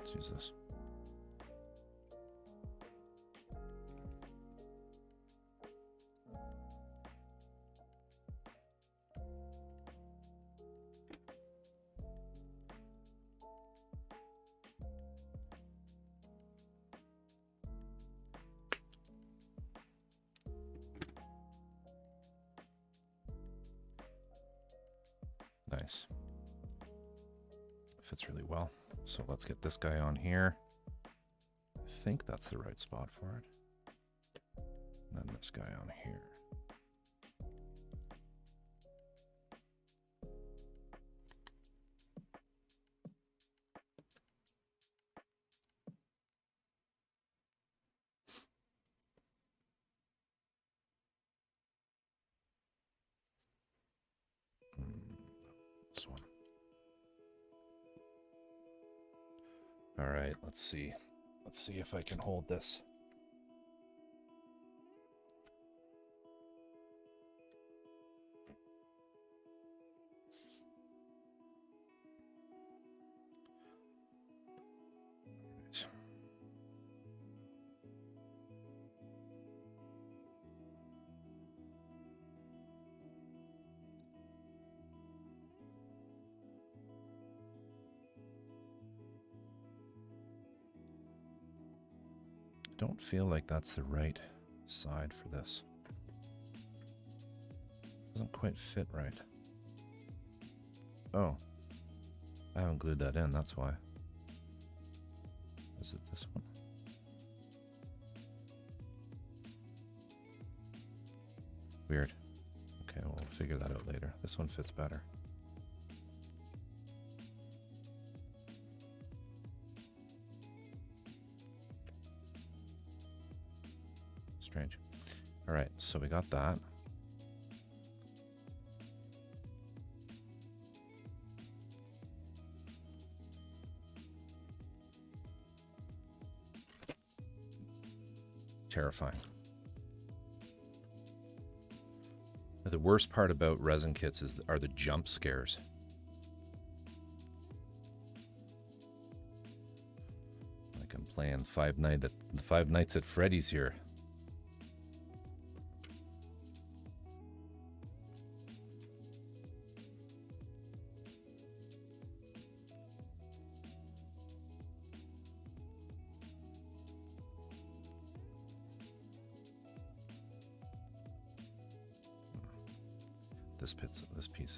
Let's use this. Nice. Fits really well. So let's get this guy on here. I think that's the right spot for it. And then this guy on here. This one. All right, let's see. Let's see if I can hold this. Don't feel like that's the right side for this. Doesn't quite fit right. Oh, I haven't glued that in, that's why. Is it this one? Weird. Okay, we'll figure that out later. This one fits better. Strange. All right, so we got that. Terrifying. The worst part about resin kits are the jump scares. Like I'm playing Five Nights at Freddy's here.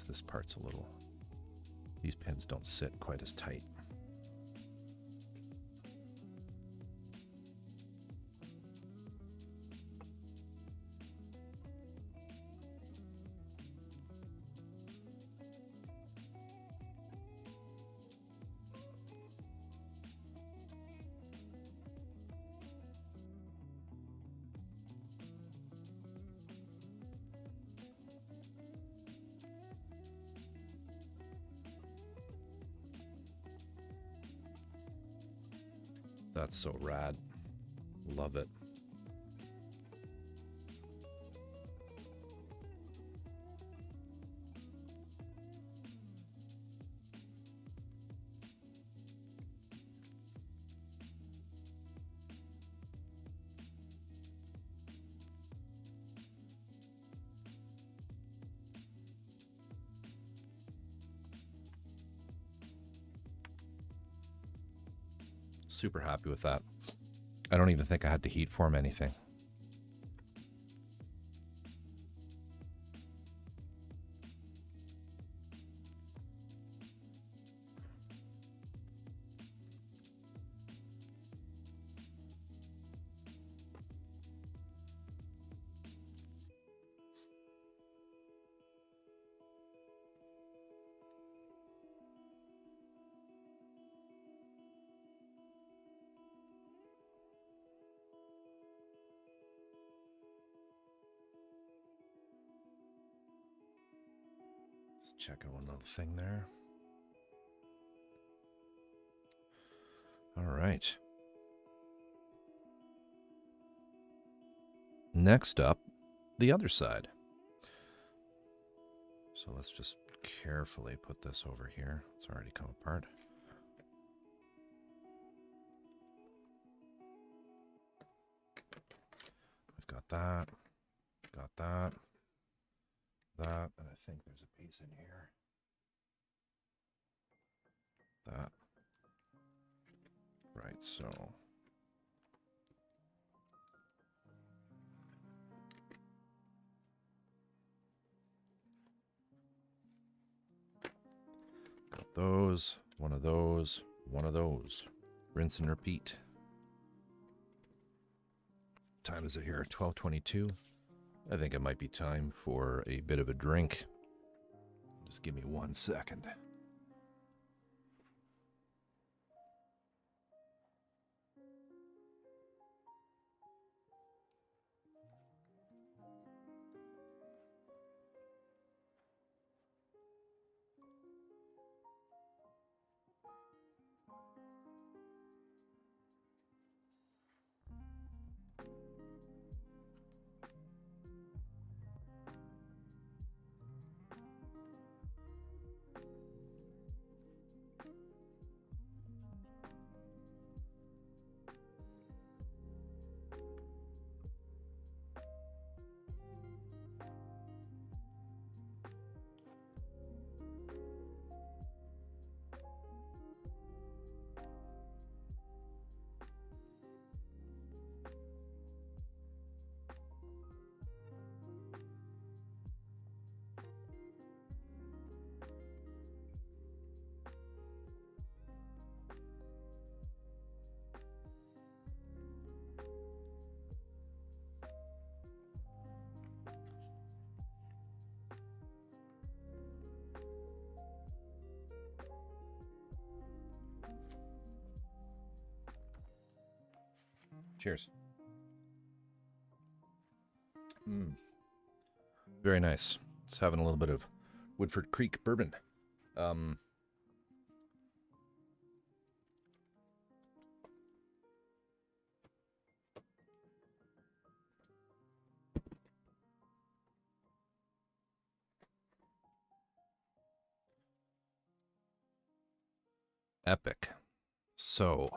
This part's a little, these pins don't sit quite as tight. That's so rad. Love it. Super happy with that. I don't even think I had to heat form anything. Just checking one little thing there. All right. Next up, the other side. So let's just carefully put this over here. It's already come apart. I've got that, that, and I think there's a piece in here. That. Right, so. Got those, one of those, one of those. Rinse and repeat. Time is it here? 12:22. I think it might be time for a bit of a drink. Just give me 1 second. Cheers. Very nice. It's having a little bit of Woodford Creek bourbon. Epic. So,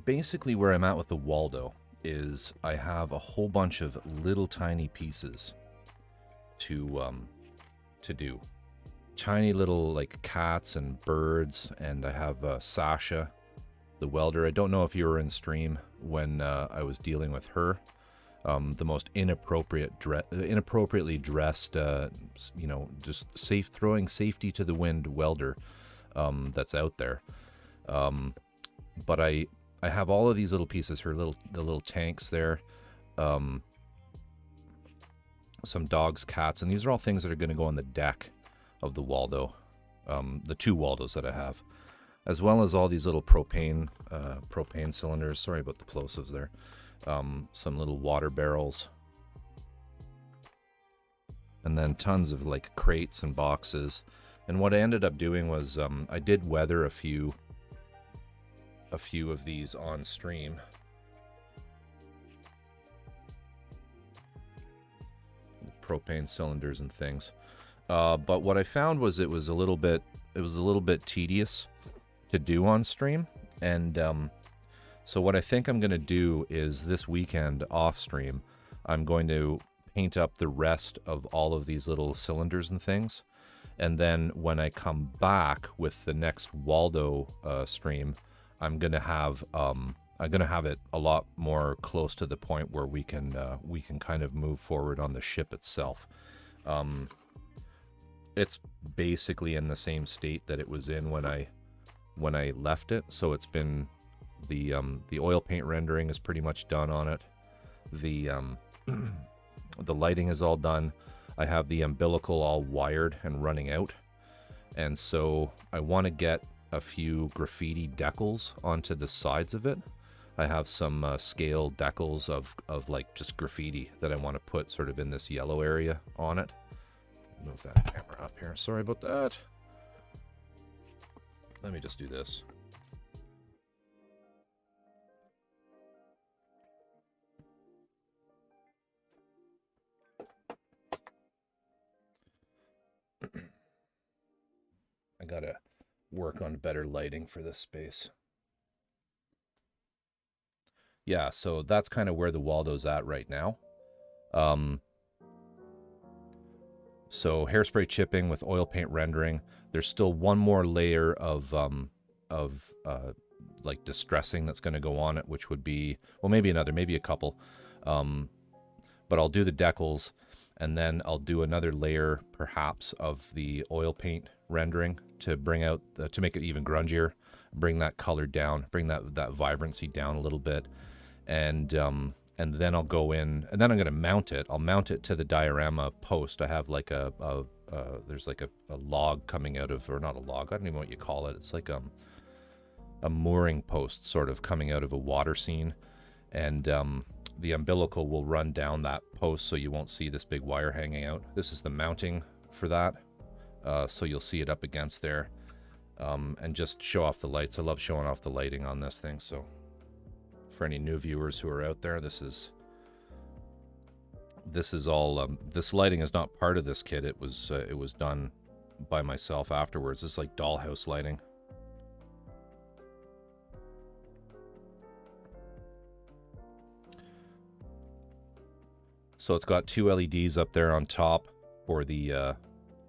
basically where I'm at with the Waldo is I have a whole bunch of little tiny pieces to do. Tiny little like cats and birds, and I have Sasha, the welder. I don't know if you were in stream when I was dealing with her. The most inappropriately dressed, just throwing safety to the wind welder that's out there. But I have all of these little pieces, the little tanks there. some dogs, cats, and these are all things that are going to go on the deck of the Waldo, the 2 Waldos that I have, as well as all these little propane cylinders. Sorry about the plosives there. Some little water barrels, and then tons of like crates and boxes. And what I ended up doing was I did weather a few of these on stream. Propane cylinders and things. But what I found was it was a little bit tedious to do on stream. And so what I think I'm going to do is this weekend off stream, I'm going to paint up the rest of all of these little cylinders and things. And then when I come back with the next Waldo stream, I'm gonna have it a lot more close to the point where we can kind of move forward on the ship itself. It's basically in the same state that it was in when I left it. So it's been the oil paint rendering is pretty much done on it. The the lighting is all done. I have the umbilical all wired and running out. And so I want to get a few graffiti decals onto the sides of it. I have some scale decals of like just graffiti that I want to put sort of in this yellow area on it. Move that camera up here. Sorry about that. Let me just do this. I gotta work on better lighting for this space. Yeah, so that's kind of where the Waldo's at right now. So hairspray chipping with oil paint rendering. There's still one more layer of like distressing that's going to go on it, which would be, well, maybe a couple. But I'll do the decals, and then I'll do another layer perhaps of the oil paint rendering to bring out to make it even grungier, bring that color down, bring that vibrancy down a little bit. And then I'll go in, and then I'm going to mount it. I'll mount it to the diorama post. I have like there's like a log coming out of, or not a log, I don't even know what you call it. It's like a mooring post sort of coming out of a water scene. And the umbilical will run down that post so you won't see this big wire hanging out. This is the mounting for that. So you'll see it up against there. And just show off the lights. I love showing off the lighting on this thing, so for any new viewers who are out there, this is all this lighting is not part of this kit. It was done by myself afterwards. This is like dollhouse lighting. So it's got 2 LEDs up there on top for the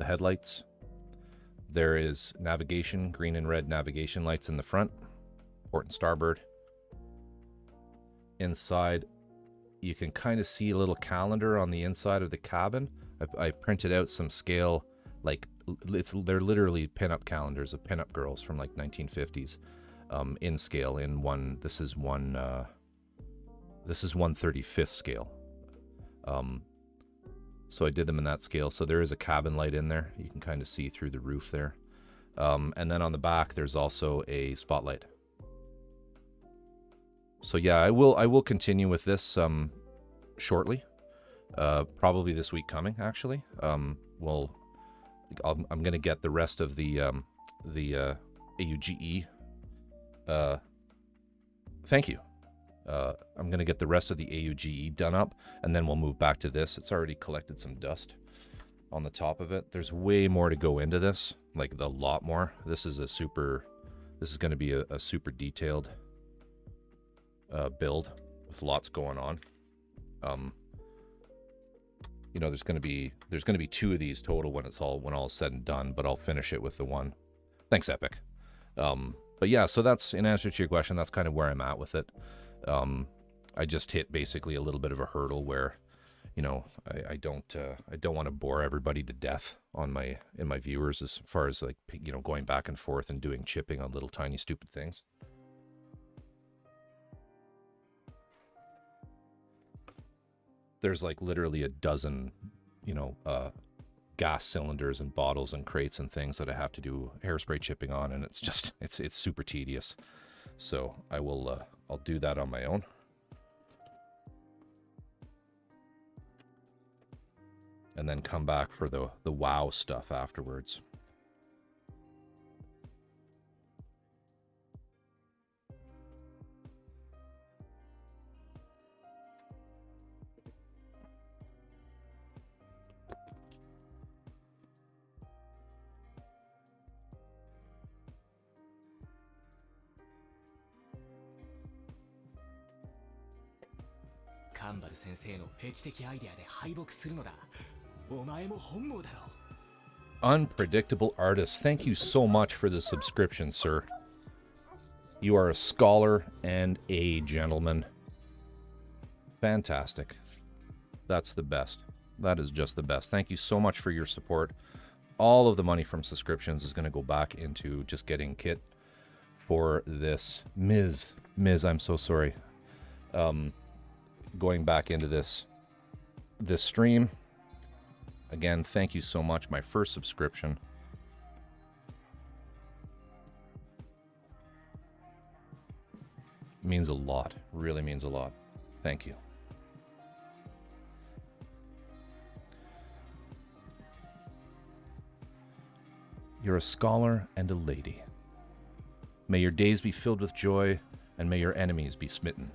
headlights. There is navigation, green and red navigation lights in the front, port and starboard. Inside, you can kind of see a little calendar on the inside of the cabin. I printed out some scale, like they're literally pinup calendars of pinup girls from like 1950s, in scale. This is 1/35th scale. So I did them in that scale. So there is a cabin light in there. You can kind of see through the roof there. And then on the back, there's also a spotlight. So yeah, I will continue with this shortly, probably this week coming. Actually, I'm gonna get the rest of the AUGE. Thank you. I'm gonna get the rest of the AUGE done up, and then we'll move back to this. It's already collected some dust on the top of it. There's way more to go into this, like a lot more. This is going to be a super detailed build with lots going on. There's going to be 2 of these total when all is said and done, but I'll finish it with the one. Thanks, Epic. But yeah, so that's, in answer to your question, that's kind of where I'm at with it. I just hit basically a little bit of a hurdle where, I don't want to bore everybody to death in my viewers as far as like, going back and forth and doing chipping on little tiny stupid things. There's like literally a dozen you know, gas cylinders and bottles and crates and things that I have to do hairspray chipping on, and it's just it's super tedious. So I will I'll do that on my own. And then come back for the wow stuff afterwards. Unpredictable artist, thank you so much for the subscription, sir. You are a scholar and a gentleman. Fantastic. That's the best. That is just the best. Thank you so much for your support. All of the money from subscriptions is going to go back into just getting kit for this. Ms., I'm so sorry. Going back into this stream. Again, thank you so much. My first subscription. Means a lot. Really means a lot. Thank you. You're a scholar and a lady. May your days be filled with joy, and may your enemies be smitten.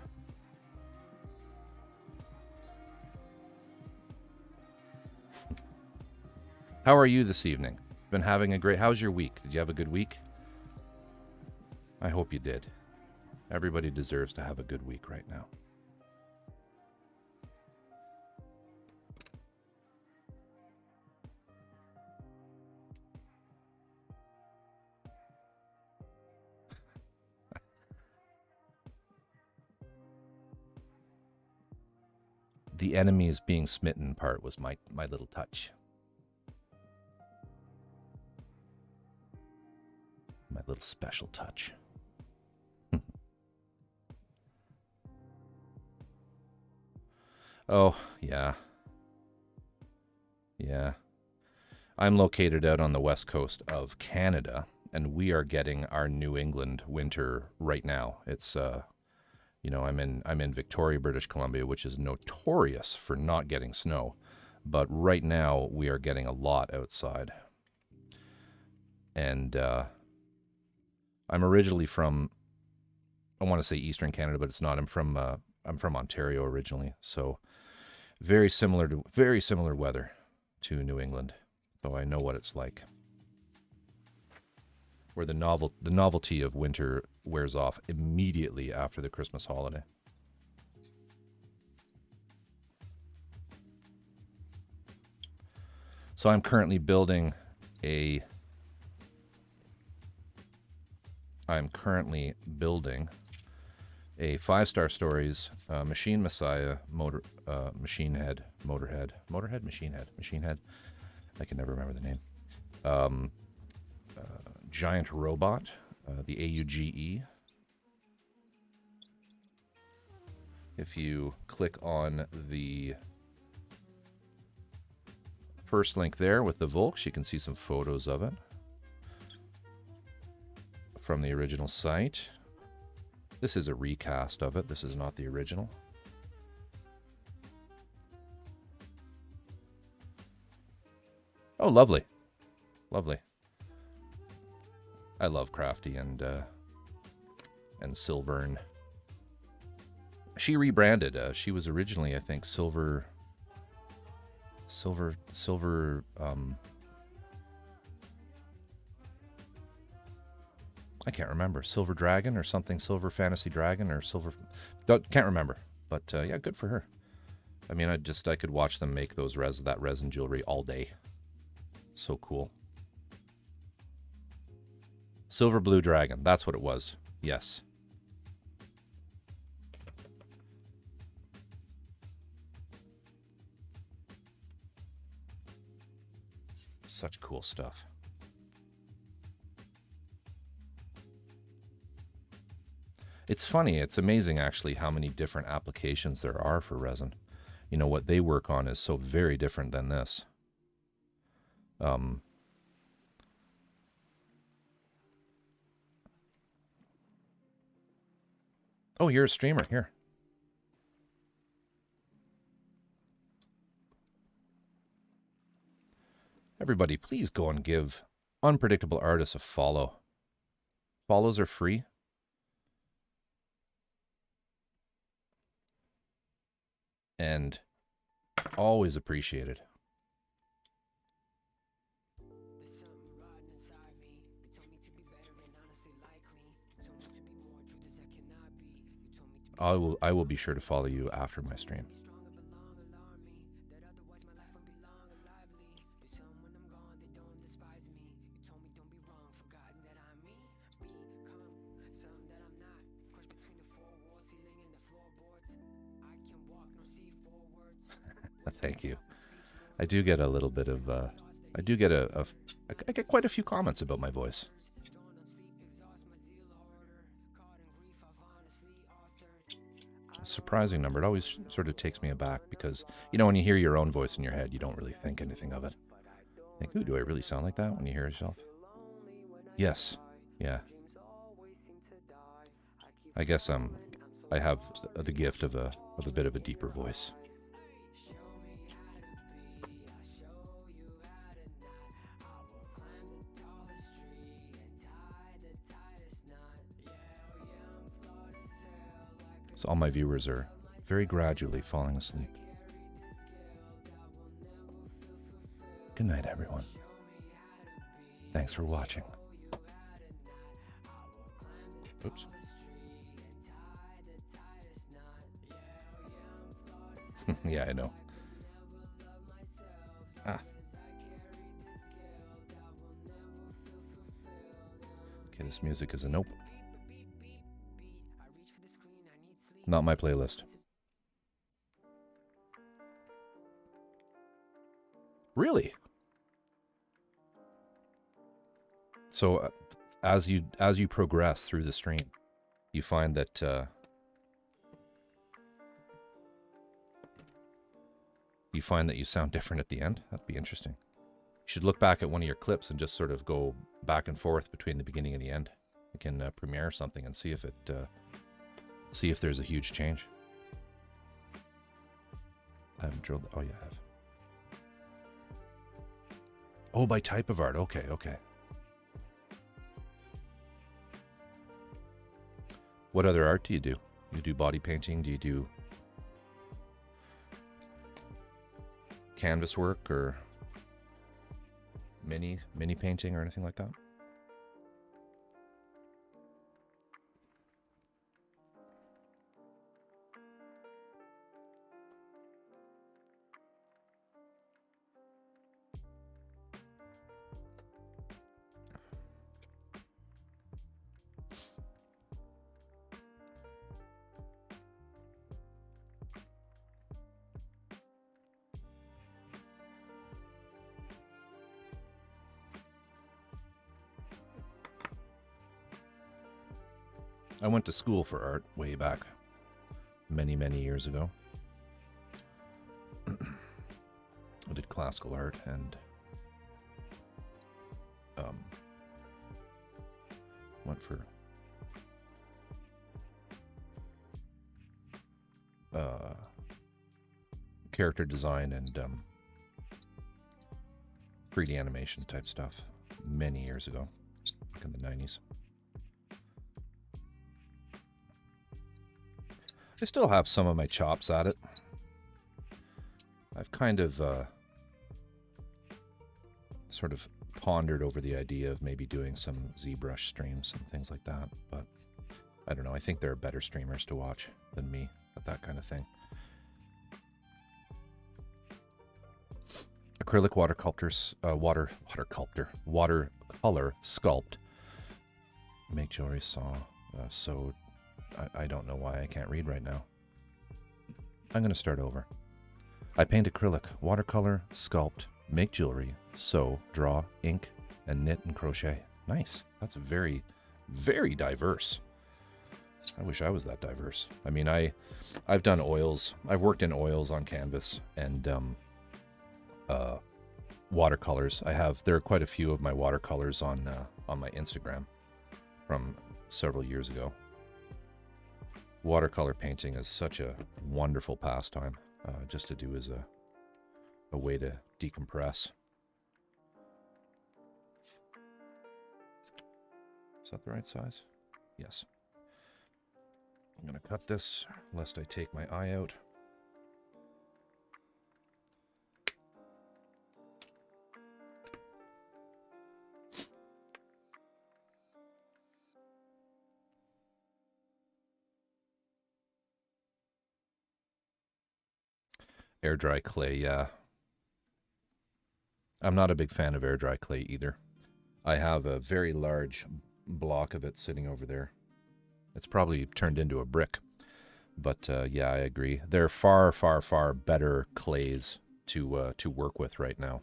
How are you this evening? Been having a great... How's your week? Did you have a good week? I hope you did. Everybody deserves to have a good week right now. The enemies being smitten part was my little touch. My little special touch. Oh, yeah. Yeah. I'm located out on the west coast of Canada, and we are getting our New England winter right now. It's you know, I'm in Victoria, British Columbia, which is notorious for not getting snow, but right now we are getting a lot outside. And I'm originally from, I want to say Eastern Canada, but it's not. I'm from Ontario originally, so very similar weather to New England. So I know what it's like. Where the novelty of winter wears off immediately after the Christmas holiday. So I'm currently building a 5-star stories Machine Messiah machine head. I can never remember the name. Giant robot, the AUGE. If you click on the first link there with the Volks, you can see some photos of it from the original site. This is a recast of it. This is not the original. Oh, lovely. Lovely. I love Crafty and Silvern. She rebranded. She was originally, I think, Silver. I can't remember. Silver Dragon or something. Silver Fantasy Dragon or Silver. Can't remember. But yeah, good for her. I mean, I could watch them make that resin jewelry all day. So cool. Silver Blue Dragon. That's what it was. Yes. Such cool stuff. It's funny. It's amazing, actually, how many different applications there are for resin. you know, what they work on is so very different than this. Oh, you're a streamer. Here. Everybody, please go and give Unpredictable Artists a follow. Follows are free. And always appreciated. I will be sure to follow you after my stream. Thank you. I do get a little bit of, I get quite a few comments about my voice. A surprising number. It always sort of takes me aback because, you know, when you hear your own voice in your head, you don't really think anything of it. You think, ooh, do I really sound like that when you hear yourself? Yes. Yeah. I guess I have the gift of a bit of a deeper voice. So all my viewers are very gradually falling asleep. Good night, everyone. Thanks for watching. Oops. Yeah, I know. Ah. Okay, this music is a nope. Not my playlist. Really? So as you progress through the stream, you find that you sound different at the end. That'd be interesting. You should look back at one of your clips and just sort of go back and forth between the beginning and the end. You can premiere something and see if it see if there's a huge change. I haven't drilled. Oh, you have. Oh, by type of art. Okay, okay. What other art do you do? You do body painting? Do you do canvas work or mini painting or anything like that? I went to school for art way back, many years ago. I did classical art and went for character design and 3D animation type stuff many years ago, back in the 90s. I still have some of my chops at it. I've kind of sort of pondered over the idea of maybe doing some ZBrush streams and things like that, but I don't know. I think there are better streamers to watch than me at that kind of thing. Acrylic watercolor sculpt. Make jewelry, saw, sewed. I don't know why I can't read right now. I'm going to start over. I paint acrylic, watercolor, sculpt, make jewelry, sew, draw, ink, and knit and crochet. Nice. That's very, very diverse. I wish I was that diverse. I mean, I've done oils. I've worked in oils on canvas and watercolors. There are quite a few of my watercolors on my Instagram from several years ago. Watercolor painting is such a wonderful pastime, just to do as a way to decompress. Is that the right size? Yes. I'm going to cut this lest I take my eye out. Air dry clay, yeah. I'm not a big fan of air dry clay either. I have a very large block of it sitting over there. It's probably turned into a brick. But yeah, I agree. There are far, far, far better clays to work with right now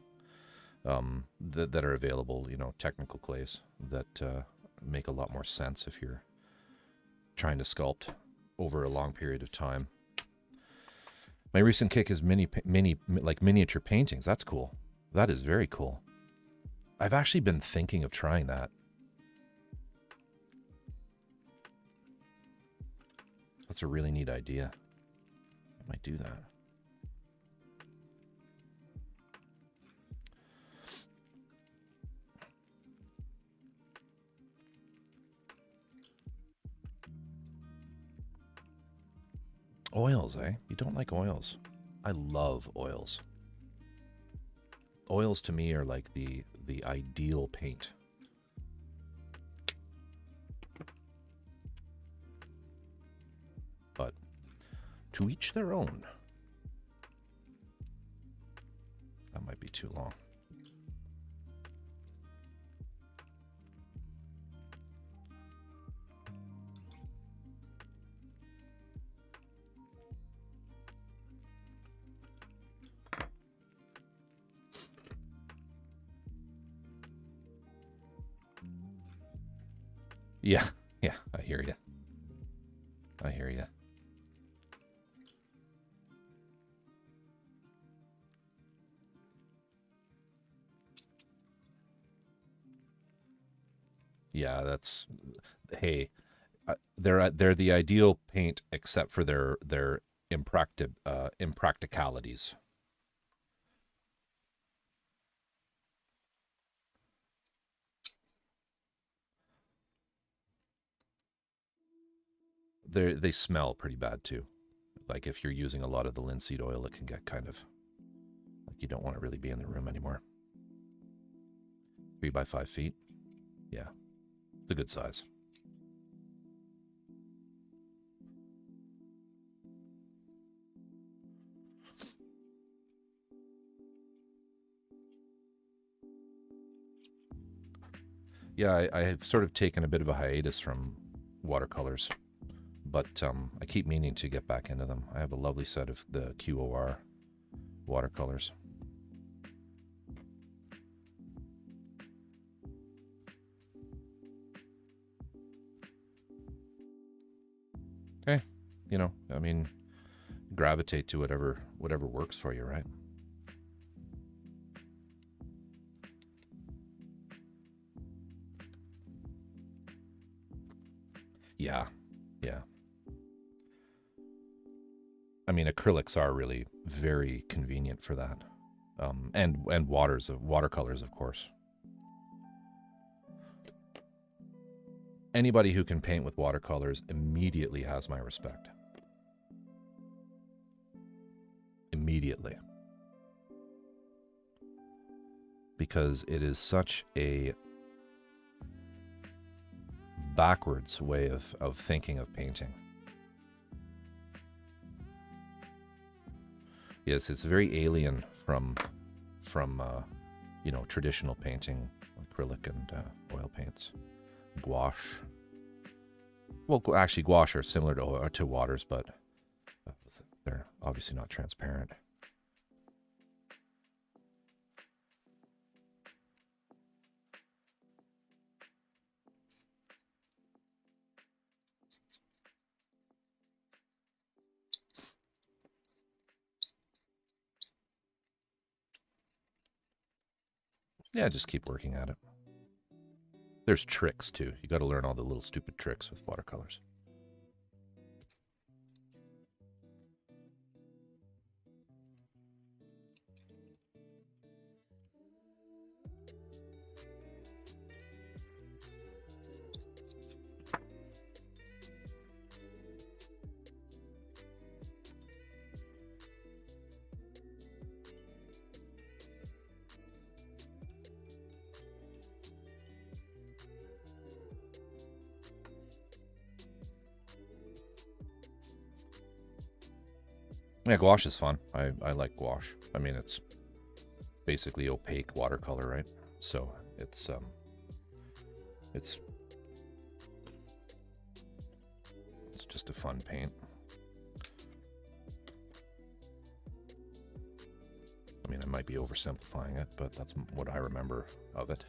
that are available. You know, technical clays that make a lot more sense if you're trying to sculpt over a long period of time. My recent kick is miniature paintings. That's cool. That is very cool. I've actually been thinking of trying that. That's a really neat idea. I might do that. Oils, eh? You don't like oils. I love oils. Oils to me are like the ideal paint. But to each their own. That might be too long. Yeah, I hear you. I hear you. Yeah, that's, hey, they're the ideal paint except for their impracticalities. They smell pretty bad too. Like if you're using a lot of the linseed oil, it can get kind of like you don't want to really be in the room anymore. 3 by 5 feet. Yeah, it's a good size. Yeah, I have sort of taken a bit of a hiatus from watercolors, but I keep meaning to get back into them. I have a lovely set of the QOR watercolors. Okay, you know, I mean, gravitate to whatever works for you, right? Yeah. I mean, acrylics are really very convenient for that, and watercolors, of course. Anybody who can paint with watercolors immediately has my respect. Immediately. Because it is such a backwards way of thinking of painting. Yes, it's very alien from you know, traditional painting, acrylic and oil paints. Gouache. Well, actually, gouache are similar to waters, but they're obviously not transparent. Yeah, just keep working at it. There's tricks too. You got to learn all the little stupid tricks with watercolors. Yeah, gouache is fun. I like gouache. I mean, it's basically opaque watercolor, right? So it's just a fun paint. I mean, I might be oversimplifying it, but that's what I remember of it.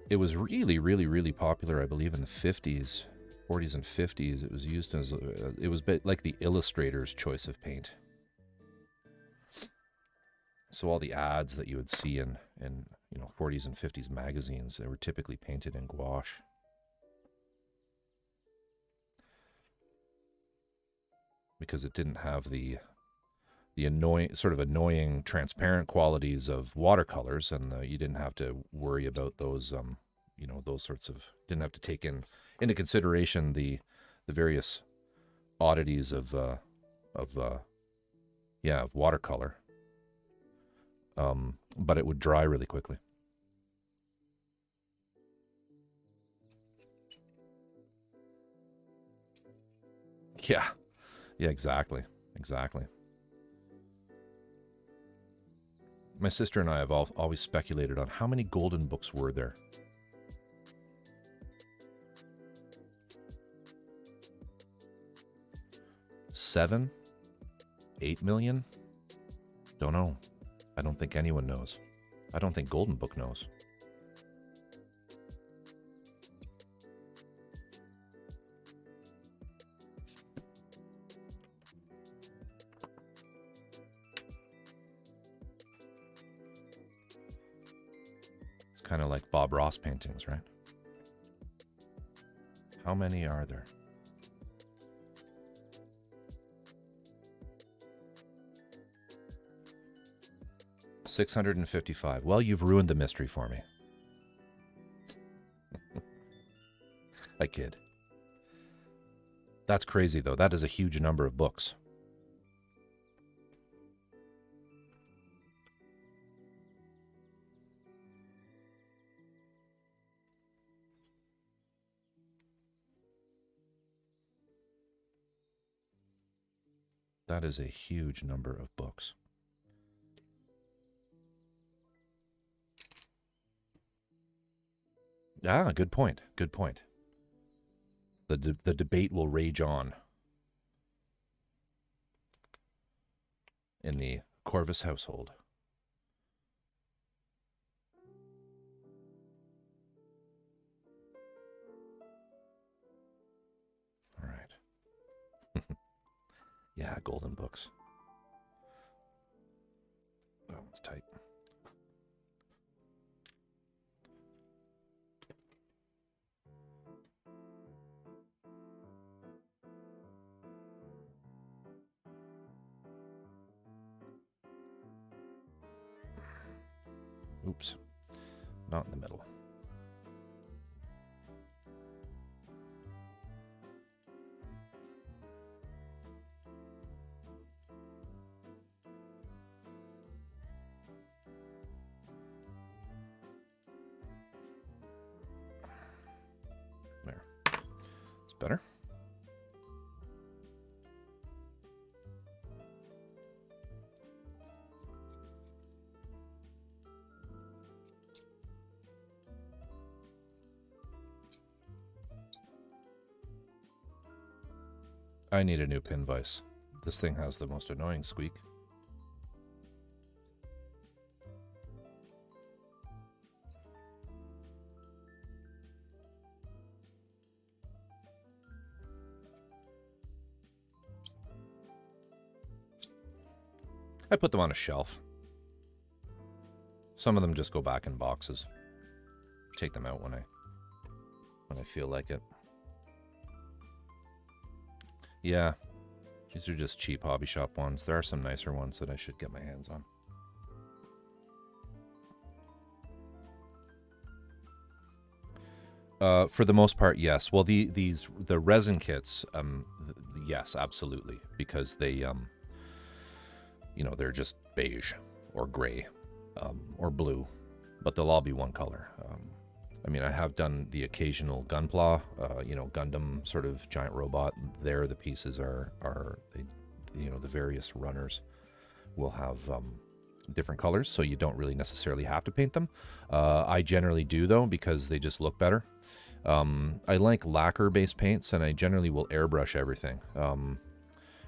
It was really, really, really popular, I believe, in the 50s, 40s and 50s. It was used as, it was like the illustrator's choice of paint. So all the ads that you would see in 40s and 50s magazines, they were typically painted in gouache. Because it didn't have the annoying transparent qualities of watercolors, and you didn't have to worry about those those sorts of, didn't have to take into consideration the various oddities of watercolor, but it would dry really quickly. Yeah, exactly. My sister and I have always speculated on how many golden books were there. 7, 8 million? Don't know. I don't think anyone knows. I don't think Golden Book knows. It's kind of like Bob Ross paintings, right? How many are there? $655. Well, you've ruined the mystery for me. I kid. That's crazy, though. That is a huge number of books. That is a huge number of books. Ah, good point. Good point. The debate will rage on in the Corvus household. All right. Yeah, golden books. Oh, it's tight. Oops. Not in the middle. There. It's better. I need a new pin vise. This thing has the most annoying squeak. I put them on a shelf. Some of them just go back in boxes. Take them out when I feel like it. Yeah, these are just cheap hobby shop ones. There are some nicer ones that I should get my hands on. For the most part, yes. Well, the resin kits, yes, absolutely, because they, you know, they're just beige or gray or blue, but they'll all be one color. I mean, I have done the occasional Gunpla, you know, Gundam sort of giant robot. There, the pieces are they, you know, the various runners will have different colors, so you don't really necessarily have to paint them. I generally do, though, because they just look better. I like lacquer-based paints, and I generally will airbrush everything.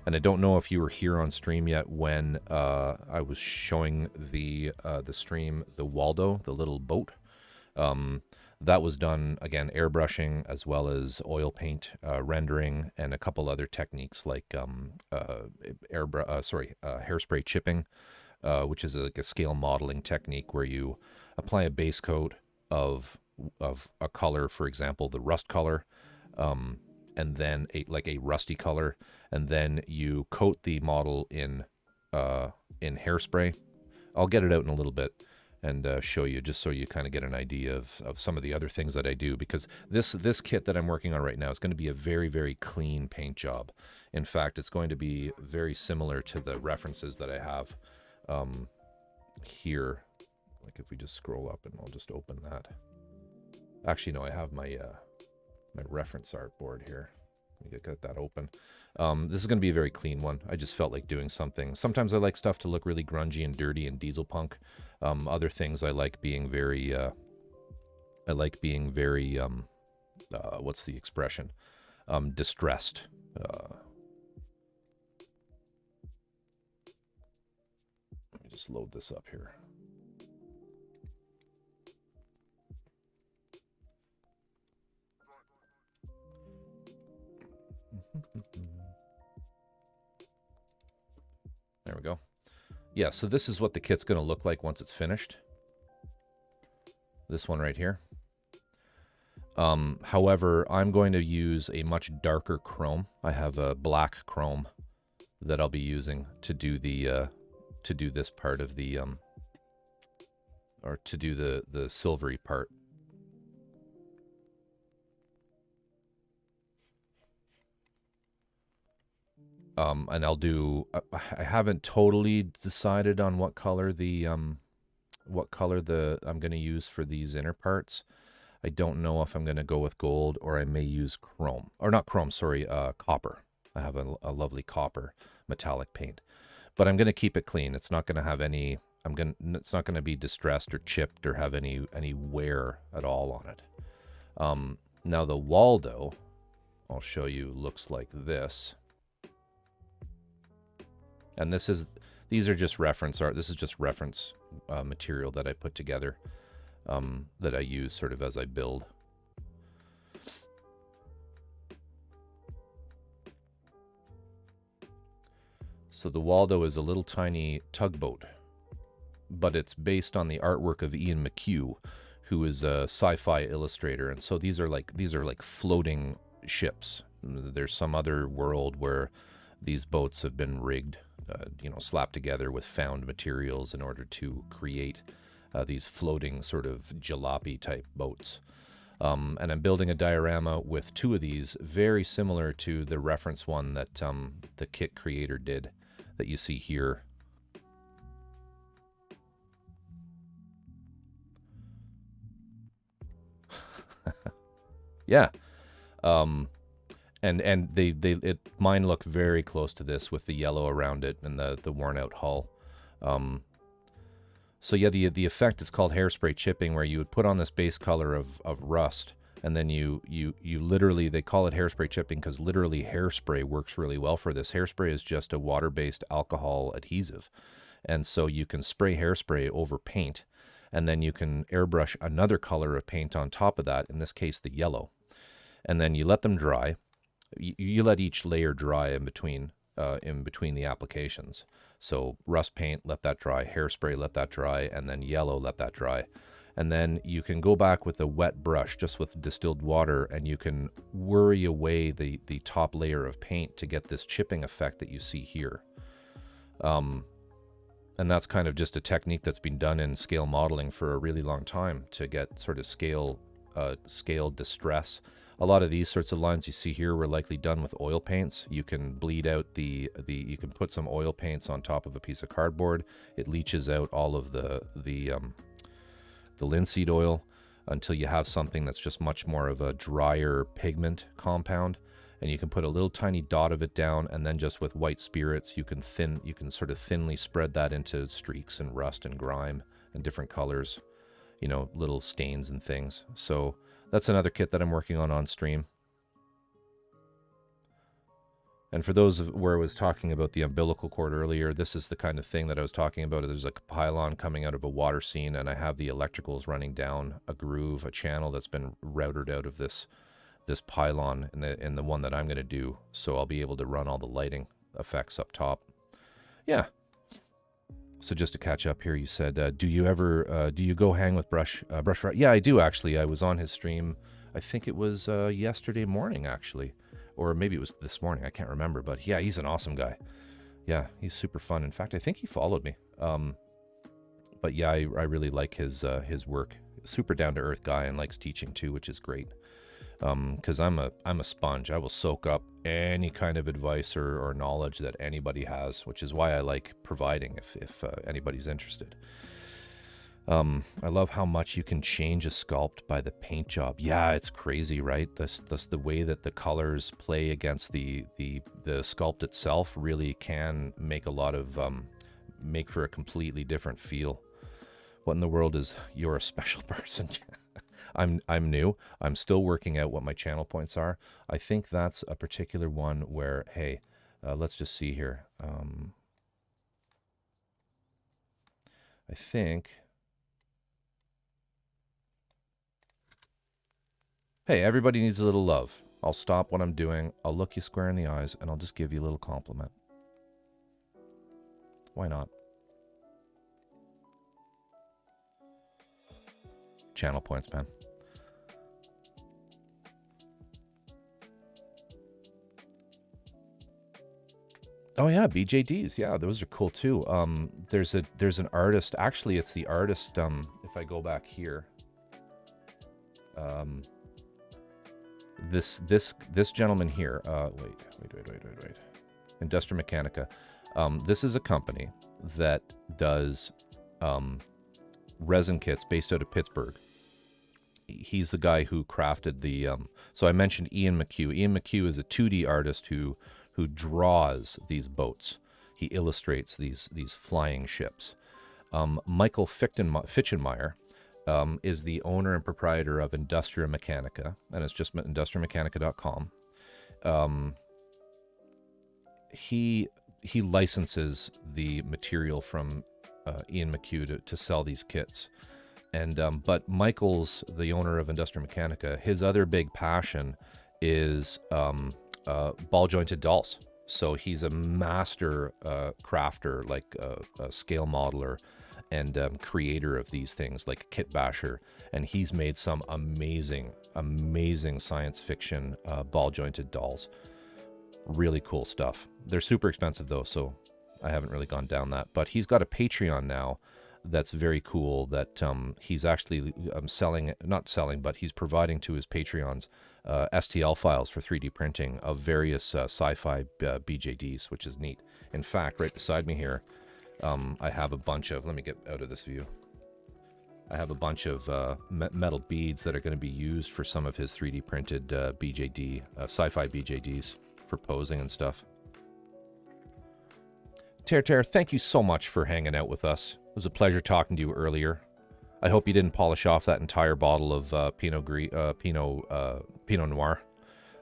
And I don't know if you were here on stream yet when I was showing the stream, the Waldo, the little boat. That was done, again, airbrushing as well as oil paint, rendering, and a couple other techniques like hairspray chipping, which is like a scale modeling technique where you apply a base coat of a color, for example, the rust color, and then a rusty color, and then you coat the model in hairspray. I'll get it out in a little bit and show you, just so you kind of get an idea of some of the other things that I do, because this kit that I'm working on right now is going to be a very, very clean paint job. In fact, it's going to be very similar to the references that I have here. Like if we just scroll up, and I'll just open that. Actually, no, I have my my reference artboard here. Let me get that open. This is going to be a very clean one. I just felt like doing something. Sometimes I like stuff to look really grungy and dirty and diesel punk. Other things I like being very, what's the expression? Distressed. Let me just load this up here. There we go. Yeah, so this is what the kit's going to look like once it's finished. This one right here. However, I'm going to use a much darker chrome. I have a black chrome that I'll be using to do the to do this part of the or to do the silvery part. And I'll do, I haven't totally decided on what color I'm going to use for these inner parts. I don't know if I'm going to go with gold, or I may use chrome, or not chrome, sorry, copper. I have a lovely copper metallic paint, but I'm going to keep it clean. It's not going to have any, it's not going to be distressed or chipped or have any wear at all on it. Now the Waldo, I'll show you, looks like this. And these are just reference art. This is just reference material that I put together, that I use sort of as I build. So the Waldo is a little tiny tugboat, but it's based on the artwork of Ian McHugh, who is a sci-fi illustrator. And so these are like floating ships. There's some other world where these boats have been rigged, you know, slapped together with found materials in order to create these floating sort of jalopy type boats. And I'm building a diorama with two of these, very similar to the reference one that the kit creator did, that you see here. Yeah. And mine look very close to this with the yellow around it and the worn out hull. So yeah, the effect is called hairspray chipping, where you would put on this base color of rust, and then you literally, they call it hairspray chipping because literally hairspray works really well for this. Hairspray is just a water-based alcohol adhesive, and so you can spray hairspray over paint, and then you can airbrush another color of paint on top of that, in this case the yellow, and then you let them dry. You let each layer dry in between in between the applications. So rust paint, let that dry, hairspray, let that dry, and then yellow, let that dry. And then you can go back with a wet brush, just with distilled water, and you can worry away the top layer of paint to get this chipping effect that you see here. And that's kind of just a technique that's been done in scale modeling for a really long time to get sort of scale distress. A lot of these sorts of lines you see here were likely done with oil paints. You can bleed out you can put some oil paints on top of a piece of cardboard. It leaches out all of the linseed oil until you have something that's just much more of a drier pigment compound. And you can put a little tiny dot of it down, and then just with white spirits, you can sort of thinly spread that into streaks and rust and grime and different colors, you know, little stains and things. So that's another kit that I'm working on stream. And for those where I was talking about the umbilical cord earlier, this is the kind of thing that I was talking about. There's like a pylon coming out of a water scene, and I have the electricals running down a groove, a channel that's been routed out of this pylon in the one that I'm going to do, so I'll be able to run all the lighting effects up top. Yeah. So just to catch up here, you said, do you go hang with Brush? Yeah, I do actually. I was on his stream. I think it was yesterday morning actually, or maybe it was this morning. I can't remember, but yeah, he's an awesome guy. Yeah, he's super fun. In fact, I think he followed me. But yeah, I really like his work. Super down to earth guy and likes teaching too, which is great. Because I'm a sponge. I will soak up any kind of advice or knowledge that anybody has, which is why I like providing if anybody's interested. I love how much you can change a sculpt by the paint job. Yeah, it's crazy, right? That's the way that the colors play against the sculpt itself really can make a lot of make for a completely different feel. What in the world is you're a special person? I'm new. I'm still working out what my channel points are. I think that's a particular one where, hey, let's just see here. I think, hey, everybody needs a little love. I'll stop what I'm doing. I'll look you square in the eyes, and I'll just give you a little compliment. Why not? Channel points, man. Oh yeah, BJDs. Yeah, those are cool too. There's an artist. Actually, it's the artist. If I go back here, this gentleman here. Wait. Industria Mechanica. This is a company that does resin kits based out of Pittsburgh. He's the guy who crafted the. So I mentioned Ian McHugh. Ian McHugh is a 2D artist who draws these boats. He illustrates these flying ships. Michael Fitchenmeyer is the owner and proprietor of Industria Mechanica, and it's just industriamechanica.com. He licenses the material from Ian McHugh to sell these kits. And but Michael's the owner of Industria Mechanica. His other big passion is ball jointed dolls. So he's a master crafter, like a scale modeler and creator of these things, like Kit Basher. And he's made some amazing science fiction ball jointed dolls. Really cool stuff. They're super expensive though, so I haven't really gone down that. But he's got a Patreon now that's very cool that he's actually but he's providing to his Patreons STL files for 3D printing of various sci-fi BJDs, which is neat. In fact, right beside me here, I have a bunch of, let me get out of this view. I have a bunch of metal beads that are going to be used for some of his 3D printed BJD, sci-fi BJDs for posing and stuff. Ter, thank you so much for hanging out with us. It was a pleasure talking to you earlier. I hope you didn't polish off that entire bottle of Pinot Noir.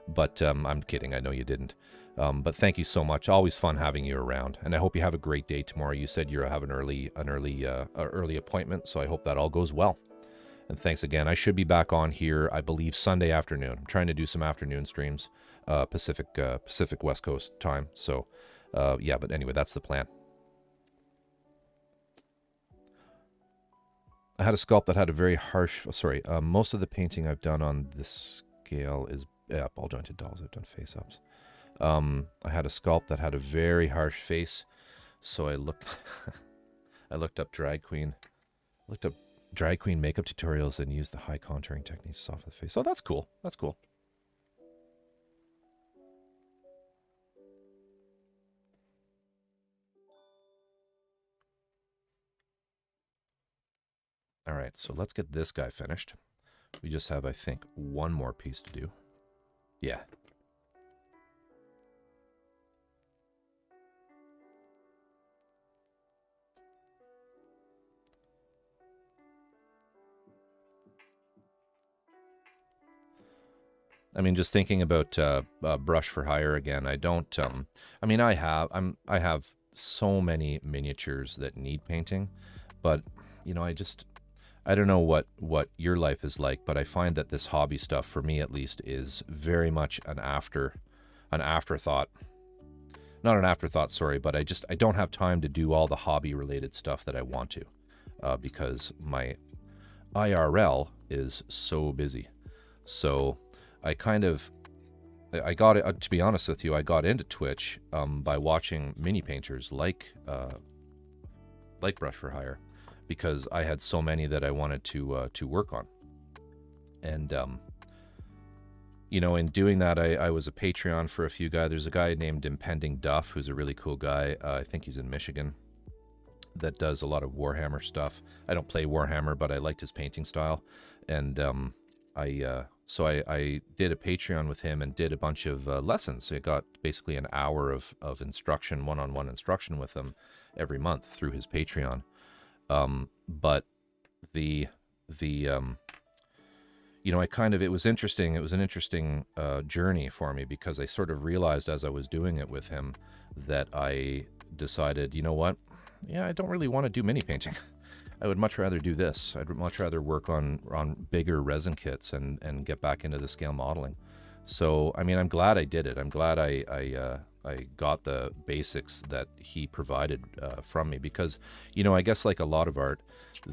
But I'm kidding. I know you didn't. But thank you so much. Always fun having you around. And I hope you have a great day tomorrow. You said you have an early appointment, so I hope that all goes well. And thanks again. I should be back on here, I believe, Sunday afternoon. I'm trying to do some afternoon streams, Pacific West Coast time. So Yeah, but anyway, that's the plan. I had a sculpt that had a very harsh, most of the painting I've done on this scale is ball jointed dolls. I've done face ups. I had a sculpt that had a very harsh face, so I looked up drag queen makeup tutorials and used the high contouring techniques to soften the face. Oh, that's cool. That's cool. All right, so let's get this guy finished. We just have, I think, one more piece to do. Yeah. I mean, just thinking about brush for hire again. I don't. I mean, I have so many miniatures that need painting, but you know, I don't know what your life is like, but I find that this hobby stuff, for me at least, is very much an afterthought. Not an afterthought, sorry, but I don't have time to do all the hobby related stuff that I want to, because my IRL is so busy. So I got it. To be honest with you, I got into Twitch by watching mini painters like Brush for Hire, because I had so many that I wanted to work on, and you know, in doing that, I was a Patreon for a few guys. There's a guy named Impending Duff who's a really cool guy. I think he's in Michigan, that does a lot of Warhammer stuff. I don't play Warhammer, but I liked his painting style, and I did a Patreon with him and did a bunch of lessons. So I got basically an hour of instruction, one-on-one instruction with him every month through his Patreon. But the you know, it was interesting. It was an interesting journey for me, because I sort of realized as I was doing it with him that I decided, you know what? Yeah, I don't really want to do mini painting. I would much rather do this. I'd much rather work on bigger resin kits and get back into the scale modeling. So, I mean, I'm glad I did it. I'm glad I got the basics that he provided from me, because, you know, I guess like a lot of art,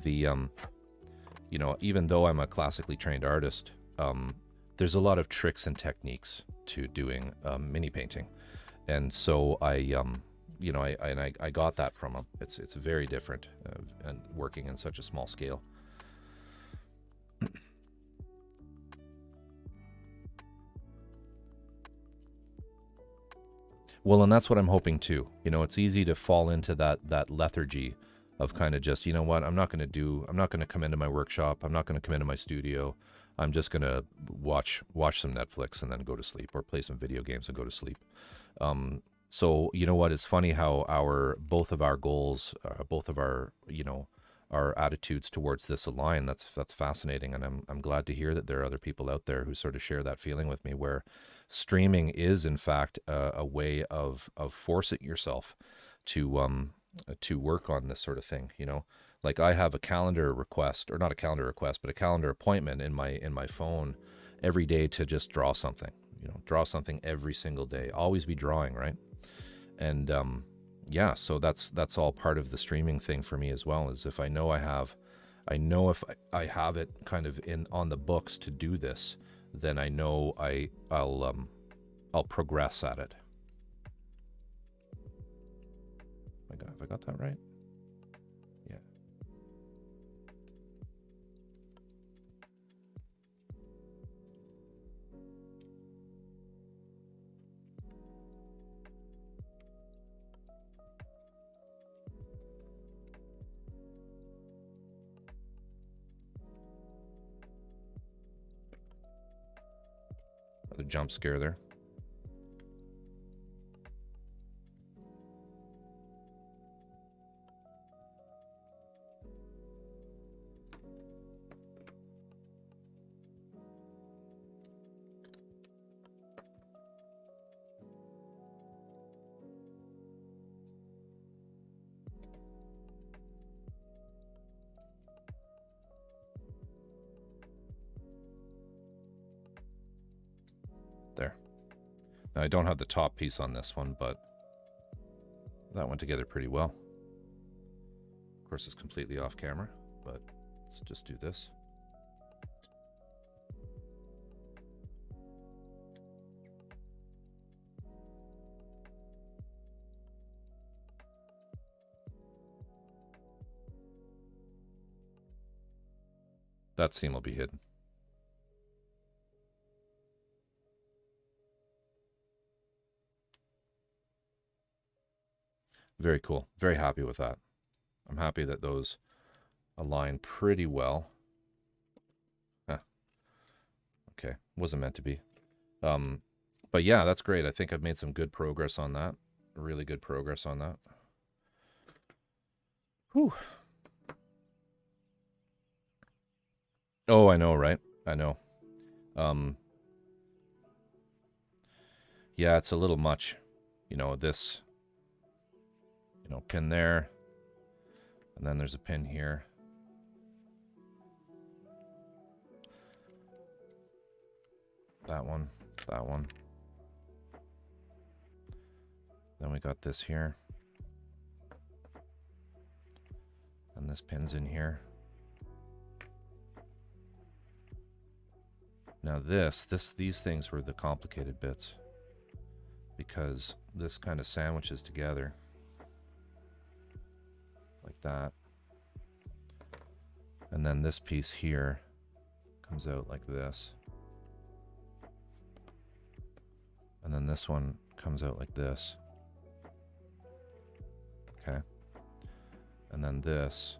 you know, even though I'm a classically trained artist, there's a lot of tricks and techniques to doing mini painting, and so you know, I got that from him. It's very different, and working in such a small scale. Well, and that's what I'm hoping too. You know, it's easy to fall into that lethargy of kind of just, you know what, I'm not going to come into my workshop. I'm not going to come into my studio. I'm just going to watch some Netflix and then go to sleep, or play some video games and go to sleep. So, you know what, it's funny how both of our goals, both of our, you know, our attitudes towards this align. That's fascinating. And I'm glad to hear that there are other people out there who sort of share that feeling with me, where streaming is in fact a way of forcing yourself to work on this sort of thing. You know, like I have a calendar request, or not a calendar request, but a calendar appointment in my phone every day to just draw something. You know, draw something every single day. Always be drawing, right? And yeah, so that's all part of the streaming thing for me as well. Is if I know if I have it kind of on the books to do this, then I know I'll progress at it. My God, have I got that right? Yeah. The jump scare there. There. Now, I don't have the top piece on this one, but that went together pretty well. Of course, it's completely off camera, but let's just do this. That seam will be hidden. Very cool. Very happy with that. I'm happy that those align pretty well. Huh. Okay, wasn't meant to be. But yeah, that's great. I think I've made some good progress on that. Really good progress on that. Whew. Oh, I know, right? I know. Yeah, it's a little much. You know, this, you know, pin there, and then there's a pin here. That one, that one. Then we got this here. And this pin's in here. Now these things were the complicated bits, because this kind of sandwiches together like that. And then this piece here comes out like this. And then this one comes out like this. Okay. And then this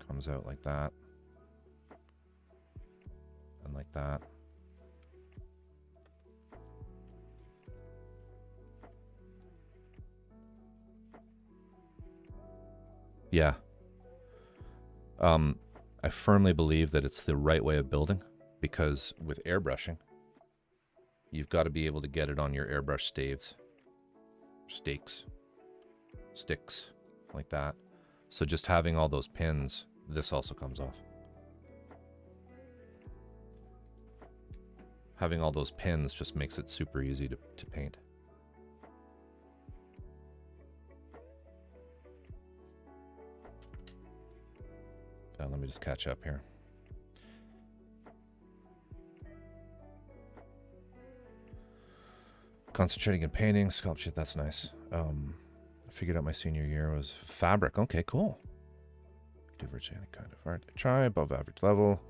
comes out like that. And like that. Yeah. I firmly believe that it's the right way of building, because with airbrushing, you've got to be able to get it on your airbrush staves, sticks, like that. So just having all those pins, this also comes off. Having all those pins just makes it super easy to paint. Let me just catch up here. Concentrating in painting, sculpture, that's nice. I figured out my senior year was fabric. Okay, cool. Do virtually any kind of art. Try above average level,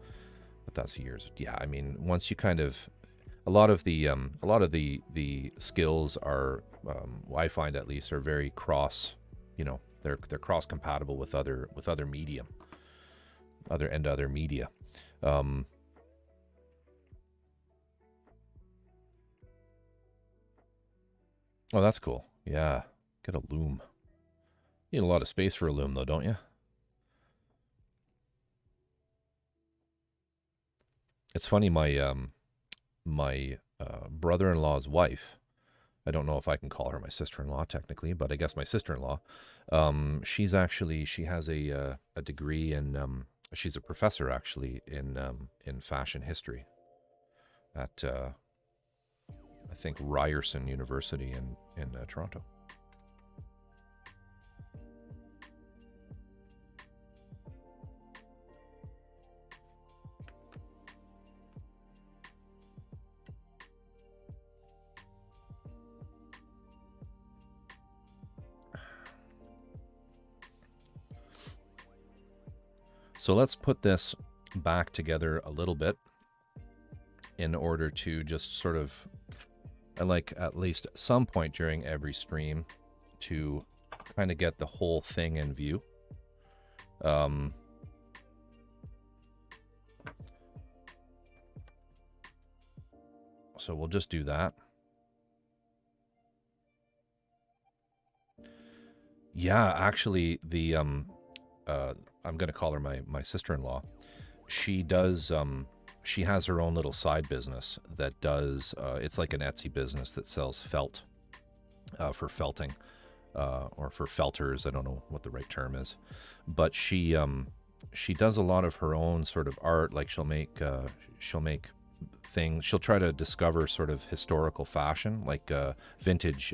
but that's years. Yeah, I mean, once you kind of, a lot of the skills are, I find at least, are very cross. You know, they're cross compatible with other medium. Other media. Oh, that's cool. Yeah, get a loom. You need a lot of space for a loom, though, don't you? It's funny. My brother-in-law's wife. I don't know if I can call her my sister-in-law technically, but I guess my sister-in-law. She has a degree in. She's a professor actually in fashion history at I think Ryerson University in Toronto. So let's put this back together a little bit in order to just sort of, I like at least some point during every stream to kind of get the whole thing in view. So we'll just do that. Yeah, actually, the I'm going to call her my sister-in-law. She does, she has her own little side business that does, it's like an Etsy business that sells felt for felting or for felters. I don't know what the right term is. But she does a lot of her own sort of art. Like she'll make things. She'll try to discover sort of historical fashion, like vintage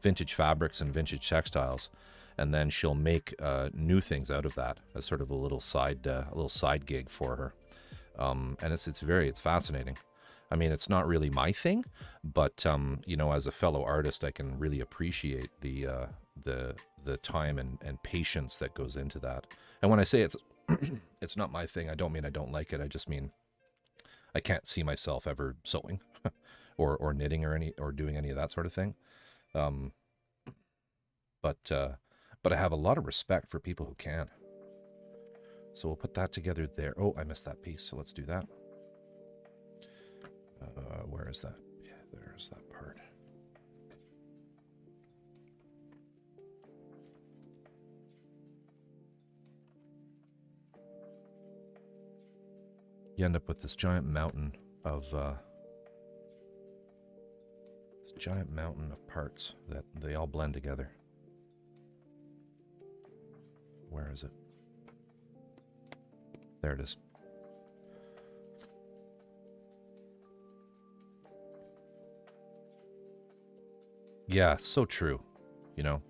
vintage fabrics and vintage textiles, and then she'll make new things out of that as sort of a little side gig for her. And it's fascinating. I mean, it's not really my thing, but you know, as a fellow artist, I can really appreciate the time and patience that goes into that. And when I say it's it's not my thing, I don't mean I don't like it. I just mean I can't see myself ever sewing or knitting or doing any of that sort of thing. But I have a lot of respect for people who can. So we'll put that together there. Oh, I missed that piece, so let's do that. Where is that? Yeah, there's that part. You end up with this giant mountain of parts that they all blend together. Where is it? There it is. Yeah, so true. You know,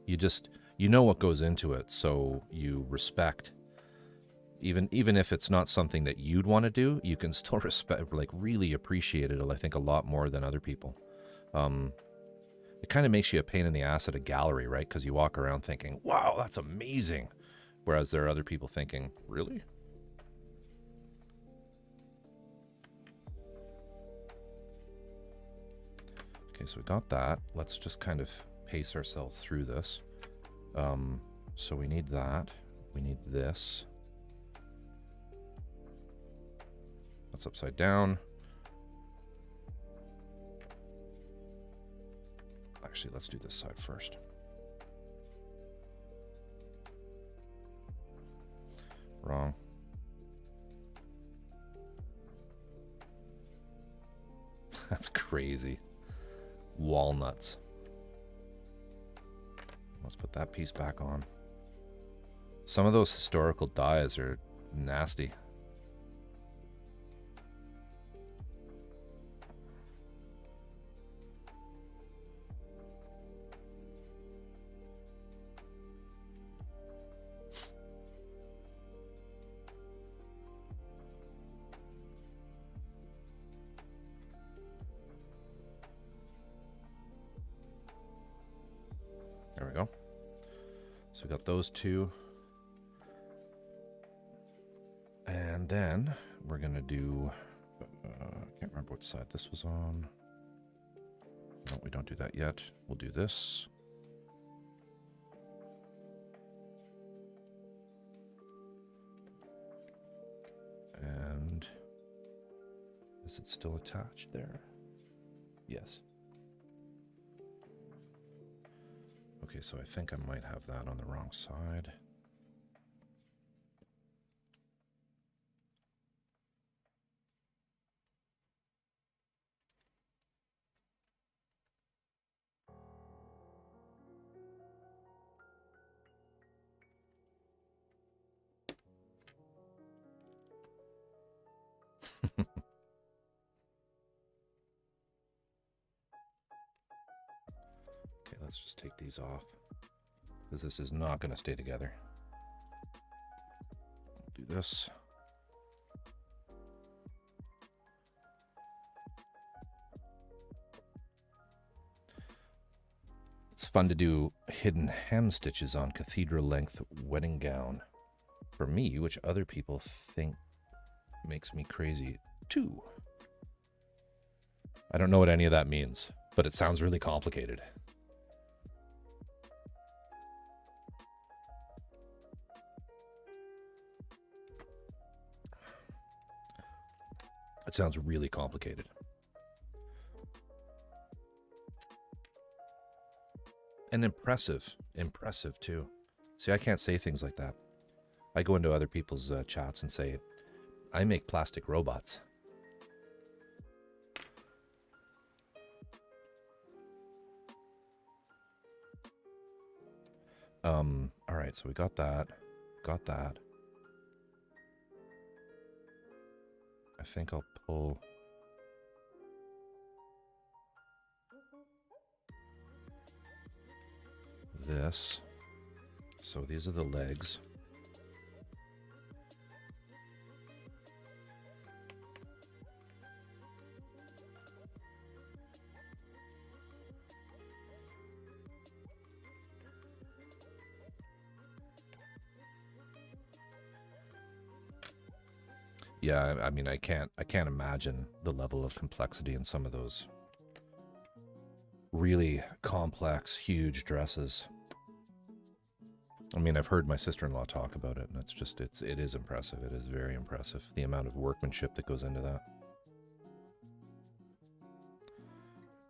you know what goes into it, so you respect. Even if it's not something that you'd want to do, you can still respect, like really appreciate it, I think, a lot more than other people. It kind of makes you a pain in the ass at a gallery, right? Because you walk around thinking, wow, that's amazing. Whereas there are other people thinking, really? Okay, so we got that. Let's just kind of pace ourselves through this. So we need that. We need this. That's upside down. Actually, let's do this side first. Wrong. That's crazy. Walnuts. Let's put that piece back on. Some of those historical dyes are nasty. There we go. So we got those two. And then we're going to do, I can't remember what side this was on. No, we don't do that yet. We'll do this. And is it still attached there? Yes. Okay, so I think I might have that on the wrong side. Okay, let's just take these off, because this is not going to stay together. We'll do this. It's fun to do hidden hem stitches on cathedral length wedding gown. For me, which other people think makes me crazy too. I don't know what any of that means, but it sounds really complicated. It sounds really complicated. And impressive. Impressive, too. See, I can't say things like that. I go into other people's chats and say, I make plastic robots. All right, so we got that. Got that. I think I'll pull... this. So these are the legs. Yeah, I mean, I can't imagine the level of complexity in some of those really complex, huge dresses. I mean, I've heard my sister-in-law talk about it, and it's just, it is impressive. It is very impressive, the amount of workmanship that goes into that.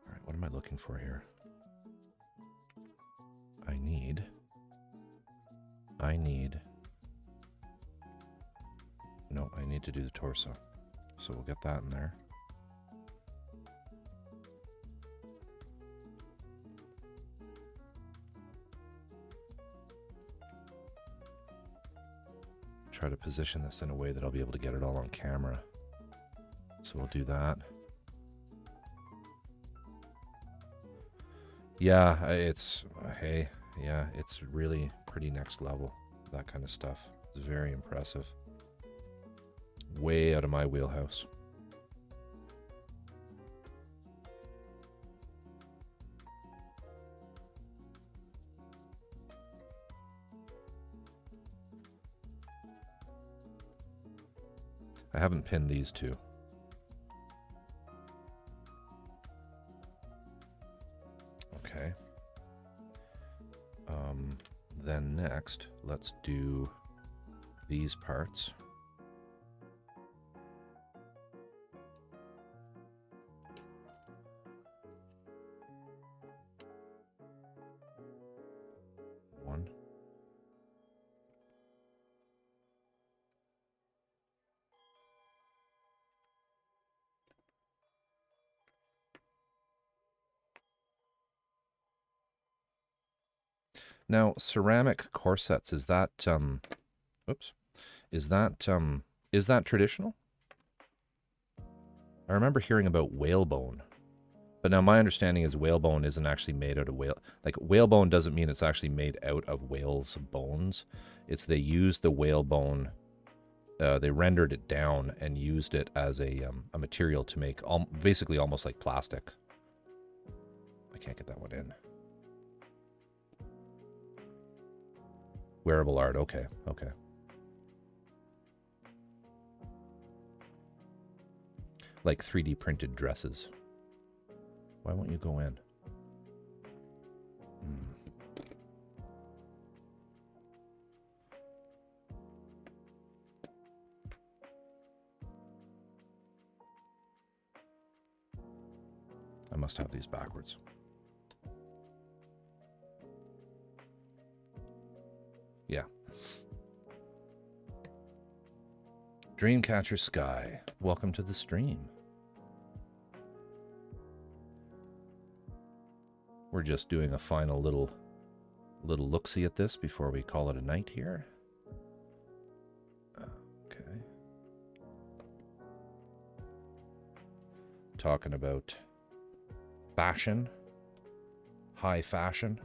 All right, what am I looking for here? I need no, I need to do the torso. So we'll get that in there. Try to position this in a way that I'll be able to get it all on camera. So we'll do that. Yeah, it's, hey, yeah, it's really pretty next level, that kind of stuff. It's very impressive. Way out of my wheelhouse. I haven't pinned these two. Okay. Then next, let's do these parts. One. Now, ceramic corsets, is that, oops, is that traditional? I remember hearing about whalebone, but now my understanding is whalebone isn't actually made out of whale. Like, whalebone doesn't mean it's actually made out of whale's bones. It's they used the whalebone, they rendered it down and used it as a material to make basically almost like plastic. I can't get that one in. Wearable art, okay, okay. Like 3D printed dresses. Why won't you go in? I must have these backwards. Yeah. Dreamcatcher Sky, welcome to the stream. We're just doing a final little look-see at this before we call it a night here. Okay. Talking about fashion, high fashion,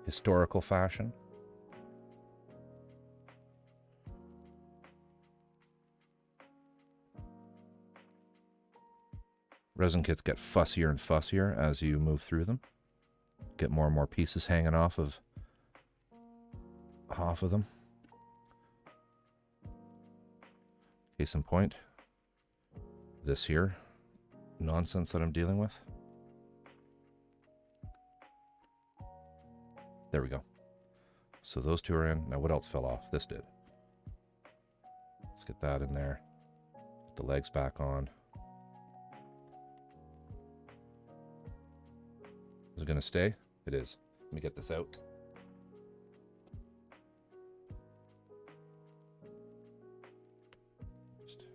historical fashion. Resin kits get fussier and fussier as you move through them. Get more and more pieces hanging off of them. Case in point, this here nonsense that I'm dealing with. There we go. So those two are in. Now what else fell off? This did. Let's get that in there. Put the legs back on. Is it going to stay? It is. Let me get this out. Just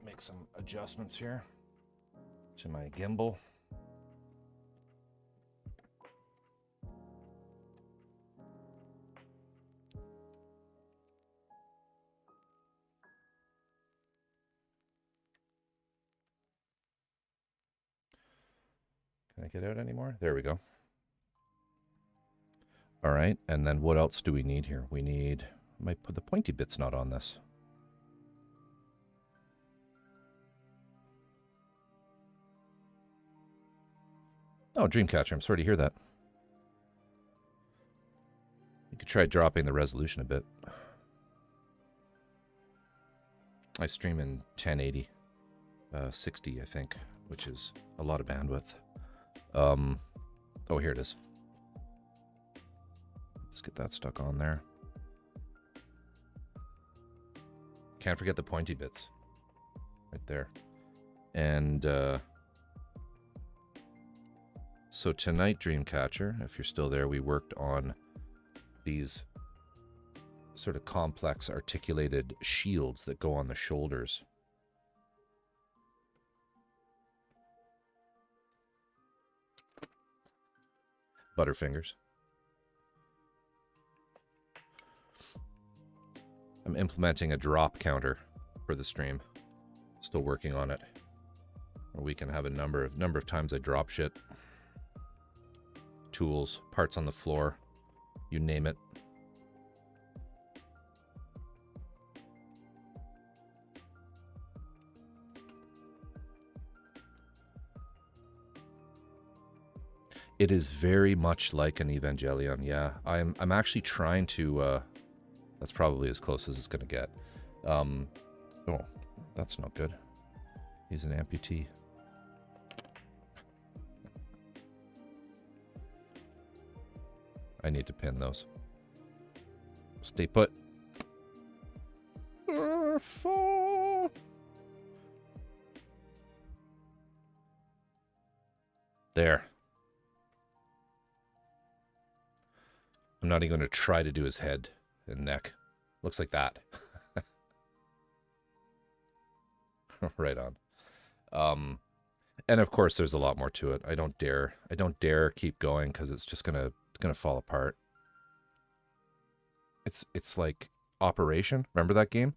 make some adjustments here to my gimbal. Can I Can't get out anymore. There we go. All right, and then what else do we need here? We need, I might put the pointy bit's not on this. Oh, Dreamcatcher, I'm sorry to hear that. You could try dropping the resolution a bit. I stream in 1080, 60, I think, which is a lot of bandwidth. Oh, here it is. Let's get that stuck on there. Can't forget the pointy bits. Right there. And so tonight, Dreamcatcher, if you're still there, we worked on these sort of complex articulated shields that go on the shoulders. Butterfingers. I'm implementing a drop counter for the stream. Still working on it. Or we can have a number of times I drop shit. Tools, parts on the floor, you name it. It is very much like an Evangelion, yeah. I'm actually trying to, that's probably as close as it's going to get. Oh, that's not good. He's an amputee. I need to pin those. Stay put. There. I'm not even going to try to do his head and neck. Looks like that. Right on. And of course there's a lot more to it. I don't dare keep going because it's just gonna fall apart. It's like Operation. Remember that game?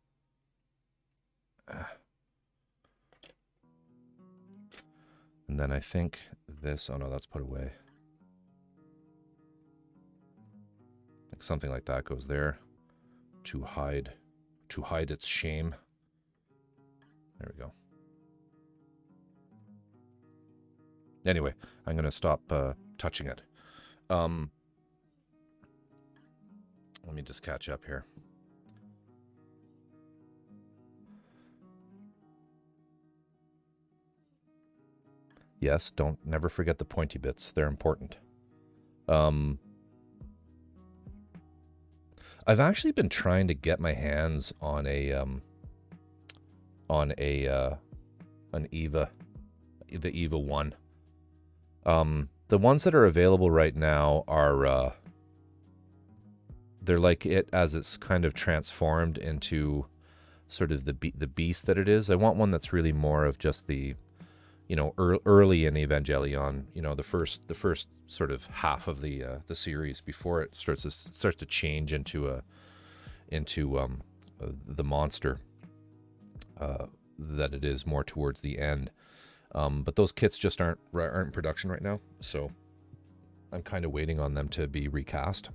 And then I think this, oh no, that's put away. Like something like that goes there to hide its shame. There we go. Anyway, I'm going to stop touching it. Let me just catch up here. Yes, never forget the pointy bits. They're important. I've actually been trying to get my hands on an EVA, the EVA 1. The ones that are available right now are they're like it as it's kind of transformed into sort of the beast that it is. I want one that's really more of just the, you know, early in Evangelion, you know, the first sort of half of the series before it starts to change into the monster that it is more towards the end. But those kits just aren't in production right now, so I'm kind of waiting on them to be recast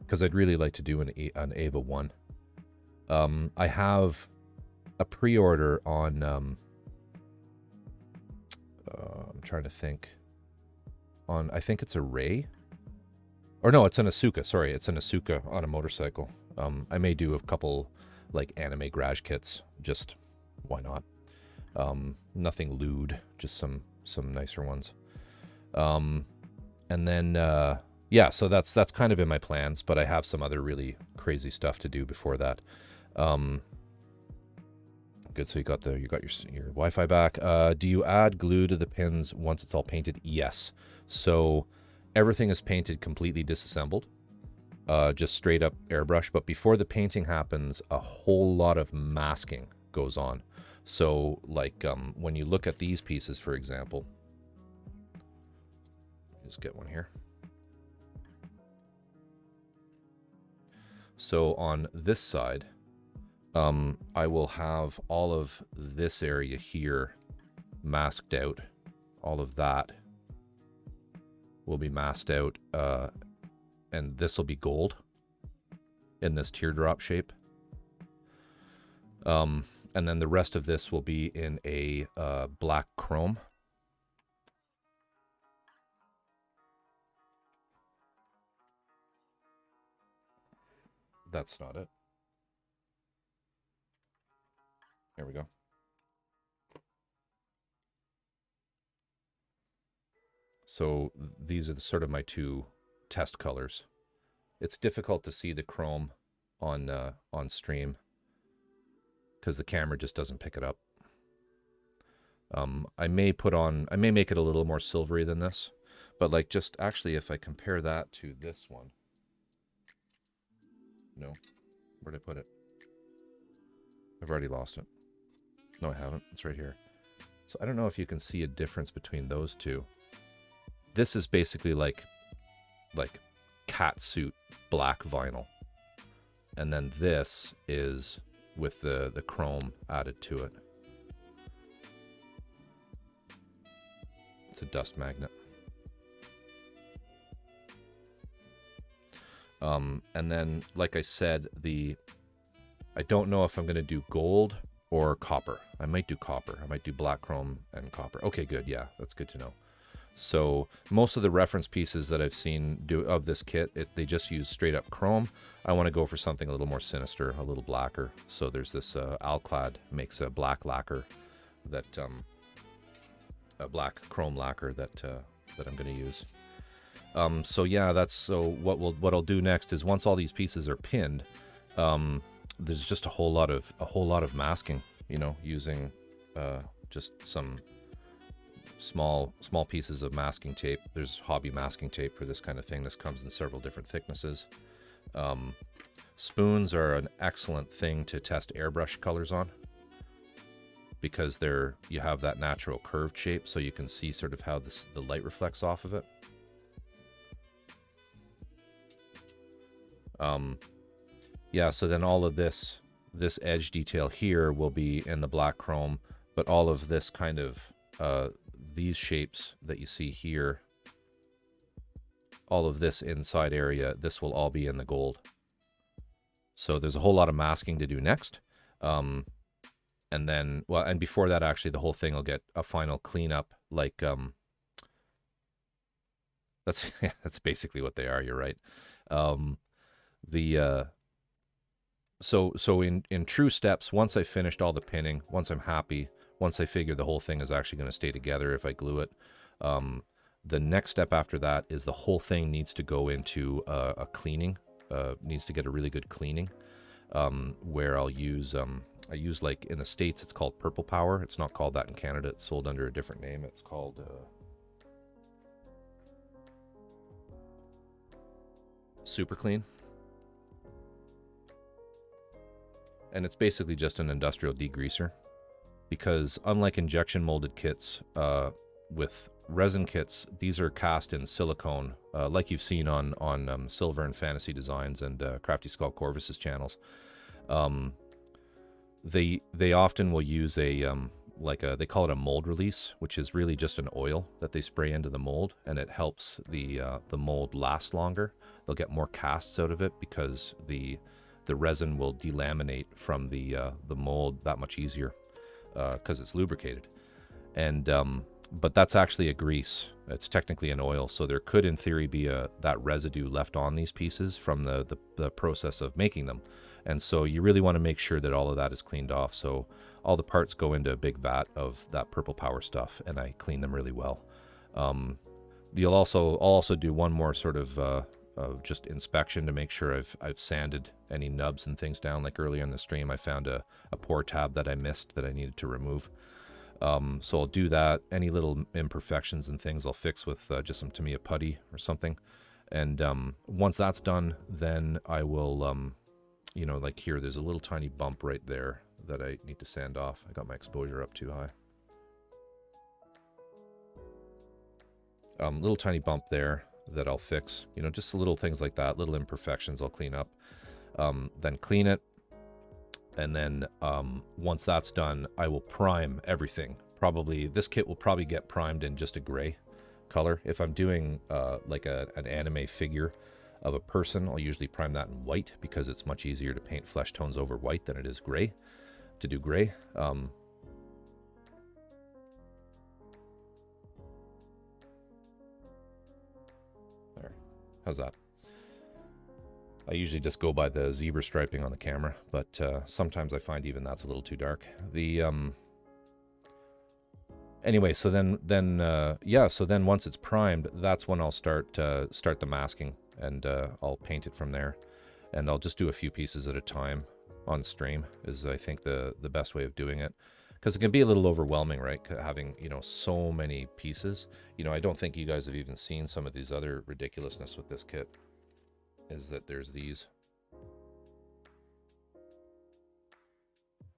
because I'd really like to do an EVA 1. I have a pre-order on I'm trying to think. I think it's a Ray. Or no, it's an Asuka. Sorry, it's an Asuka on a motorcycle. I may do a couple like anime garage kits. Just why not? Nothing lewd, just some nicer ones. And then yeah, so that's kind of in my plans, but I have some other really crazy stuff to do before that. Good, so you got your Wi-Fi back. Do you add glue to the pins once it's all painted? Yes. So everything is painted completely disassembled, just straight up airbrush. But before the painting happens, a whole lot of masking goes on. So like when you look at these pieces, for example, just get one here. So on this side, I will have all of this area here masked out, all of that will be masked out, and this will be gold in this teardrop shape. And then the rest of this will be in a black chrome. That's not it. There we go. So these are sort of my two test colors. It's difficult to see the chrome on stream because the camera just doesn't pick it up. I may make it a little more silvery than this, but like just actually if I compare that to this one, no, where did I put it? I've already lost it. No, I haven't. It's right here. So I don't know if you can see a difference between those two. This is basically like catsuit black vinyl. And then this is with the chrome added to it. It's a dust magnet. And then, like I said, I don't know if I'm going to do gold or copper. I might do copper. I might do black chrome and copper. Okay, good. Yeah, that's good to know. So most of the reference pieces that I've seen do of this kit, they just use straight up chrome. I want to go for something a little more sinister, a little blacker. So there's this Alclad makes a black lacquer that a black chrome lacquer that I'm going to use. So yeah, what I'll do next is once all these pieces are pinned, there's just a whole lot of masking, you know, using just some small pieces of masking tape. There's hobby masking tape for this kind of thing. This comes in several different thicknesses. Spoons are an excellent thing to test airbrush colors on because you have that natural curved shape, so you can see sort of how the light reflects off of it. Yeah, so then all of this edge detail here will be in the black chrome, but all of this kind of these shapes that you see here, all of this inside area, this will all be in the gold. So there's a whole lot of masking to do next. And then, well, and before that, actually, the whole thing will get a final cleanup. Like, that's basically what they are. You're right. So in true steps, once I finished all the pinning, once I'm happy, once I figure the whole thing is actually going to stay together if I glue it, the next step after that is the whole thing needs to go into a cleaning, needs to get a really good cleaning, where I use like in the States, it's called Purple Power. It's not called that in Canada. It's sold under a different name. It's called Super Clean. And it's basically just an industrial degreaser, because unlike injection molded kits, with resin kits, these are cast in silicone, like you've seen on Silver and Fantasy Designs and Crafty Skull Corvus's channels. They often will use they call it a mold release, which is really just an oil that they spray into the mold, and it helps the mold last longer. They'll get more casts out of it because the resin will delaminate from the mold that much easier because it's lubricated. And but that's actually a grease. It's technically an oil, so there could, in theory, be that residue left on these pieces from the process of making them. And so you really want to make sure that all of that is cleaned off. So all the parts go into a big vat of that Purple Power stuff, and I clean them really well. I'll also do one more sort of just inspection to make sure I've sanded any nubs and things down. Like earlier in the stream, I found a pour tab that I missed that I needed to remove. So I'll do that. Any little imperfections and things I'll fix with just some Tamiya putty or something. And once that's done, then I will, like here, there's a little tiny bump right there that I need to sand off. I got my exposure up too high. Little tiny bump there that I'll fix, just little things like that, little imperfections I'll clean up, then clean it. And then once that's done, I will prime everything. This kit will probably get primed in just a gray, color. If I'm doing like an anime figure of a person, I'll usually prime that in white because it's much easier to paint flesh tones over white than it is gray, to do gray. There, how's that? I usually just go by the zebra striping on the camera, but sometimes I find even that's a little too dark. The anyway, so then once it's primed, that's when I'll start the masking, and I'll paint it from there, and I'll just do a few pieces at a time on stream is I think the best way of doing it, because it can be a little overwhelming, right? Having, you know, so many pieces. You know, I don't think you guys have even seen some of these other ridiculousness with this kit. Is that there's these.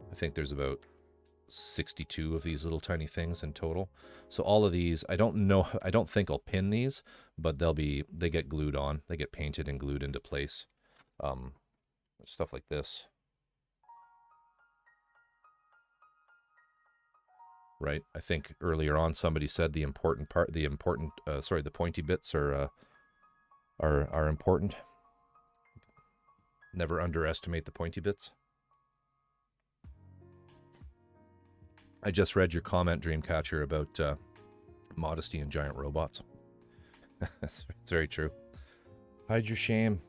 I think there's about 62 of these little tiny things in total. So all of these, I don't think I'll pin these, but they get glued on. They get painted and glued into place. Stuff like this. Right? I think earlier on somebody said the pointy bits are important. Never underestimate the pointy bits. I just read your comment, Dreamcatcher, about modesty and giant robots. It's very true. Hide your shame.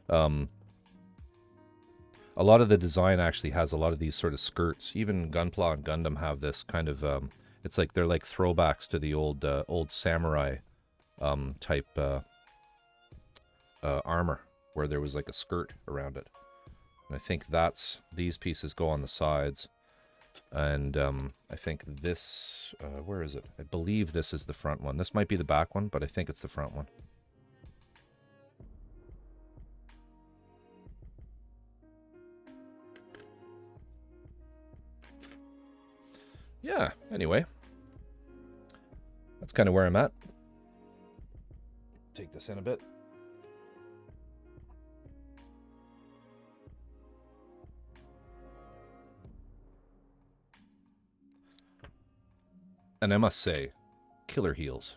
A lot of the design actually has a lot of these sort of skirts. Even Gunpla and Gundam have this kind of, it's like they're like throwbacks to the old samurai type armor, where there was like a skirt around it. And I think these pieces go on the sides. And I think this, where is it? I believe this is the front one. This might be the back one, but I think it's the front one. Yeah, anyway. That's kind of where I'm at. Take this in a bit. And I must say, killer heels.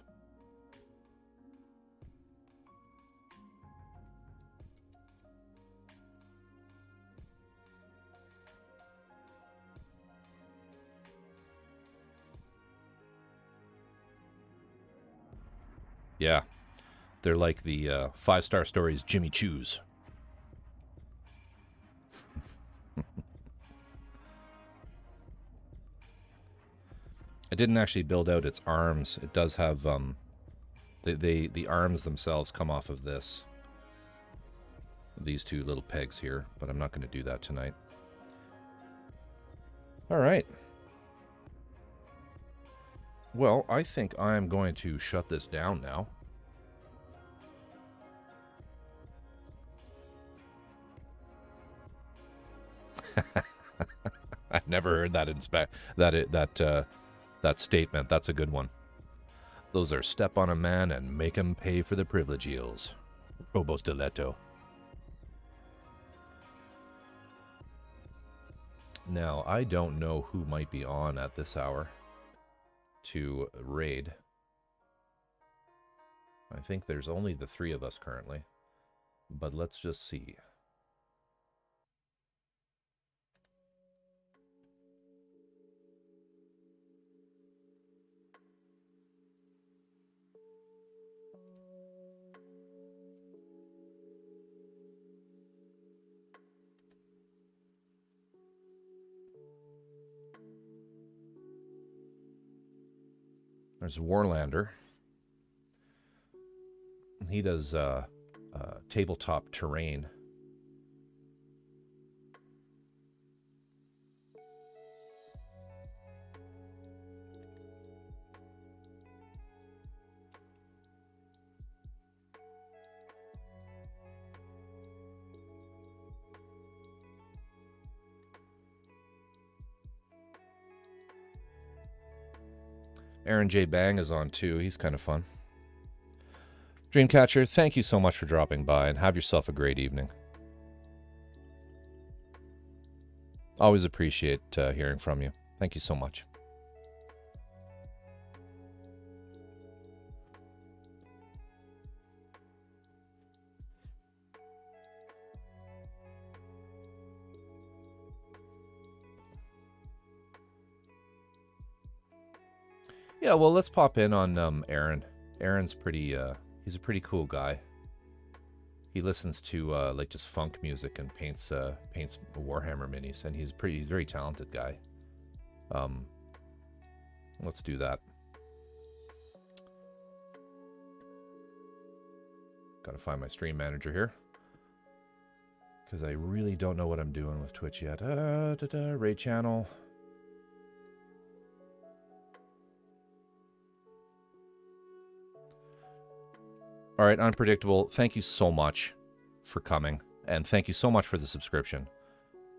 Yeah, they're like the 5-Star Stories Jimmy Choos. I didn't actually build out its arms. It does have the arms themselves come off of these two little pegs here, but I'm not going to do that tonight. All right. Well, I think I'm going to shut this down now. I've never heard that that statement. That's a good one. Those are step on a man and make him pay for the privileges. Robo Stiletto. Now, I don't know who might be on at this hour to raid. I think there's only the 3 of us currently, but let's just see. There's Warlander. He does tabletop terrain. Aaron J. Bang is on too. He's kind of fun. Dreamcatcher, thank you so much for dropping by, and have yourself a great evening. Always appreciate hearing from you. Thank you so much. Yeah, well, let's pop in on Aaron. Aaron's pretty, he's a pretty cool guy. He listens to like just funk music and paints Warhammer minis, and he's a very talented guy. Let's do that. Gotta find my stream manager here, because I really don't know what I'm doing with Twitch yet. Raid channel. All right, Unpredictable, thank you so much for coming, and thank you so much for the subscription.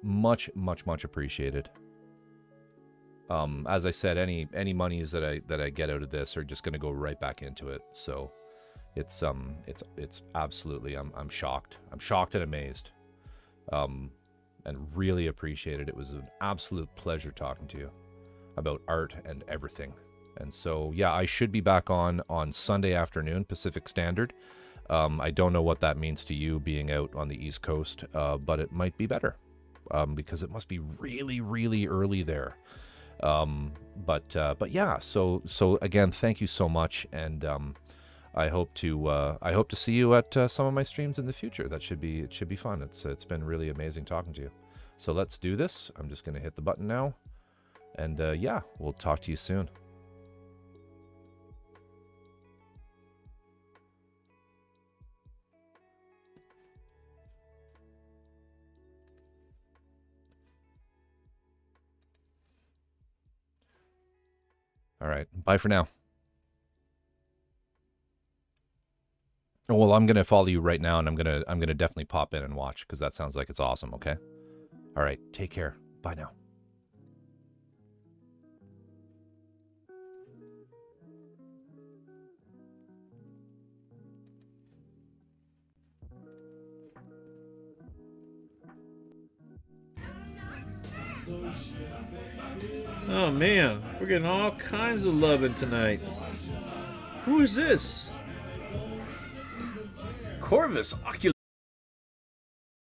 Much, much, much appreciated. As I said, any monies that I get out of this are just going to go right back into it. So it's absolutely, I'm shocked. I'm shocked and amazed, and really appreciate it. It was an absolute pleasure talking to you about art and everything. And so, yeah, I should be back on Sunday afternoon, Pacific Standard. I don't know what that means to you being out on the East Coast, but it might be better, because it must be really, really early there. But yeah, so again, thank you so much, and I hope to see you at some of my streams in the future. It should be fun. It's been really amazing talking to you. So let's do this. I'm just gonna hit the button now, and yeah, we'll talk to you soon. All right, bye for now. Oh, well, I'm gonna follow you right now, and I'm gonna definitely pop in and watch, because that sounds like it's awesome. Okay. All right, take care. Bye now. Oh man, we're getting all kinds of loving tonight. Who is this? Corvus Oculus.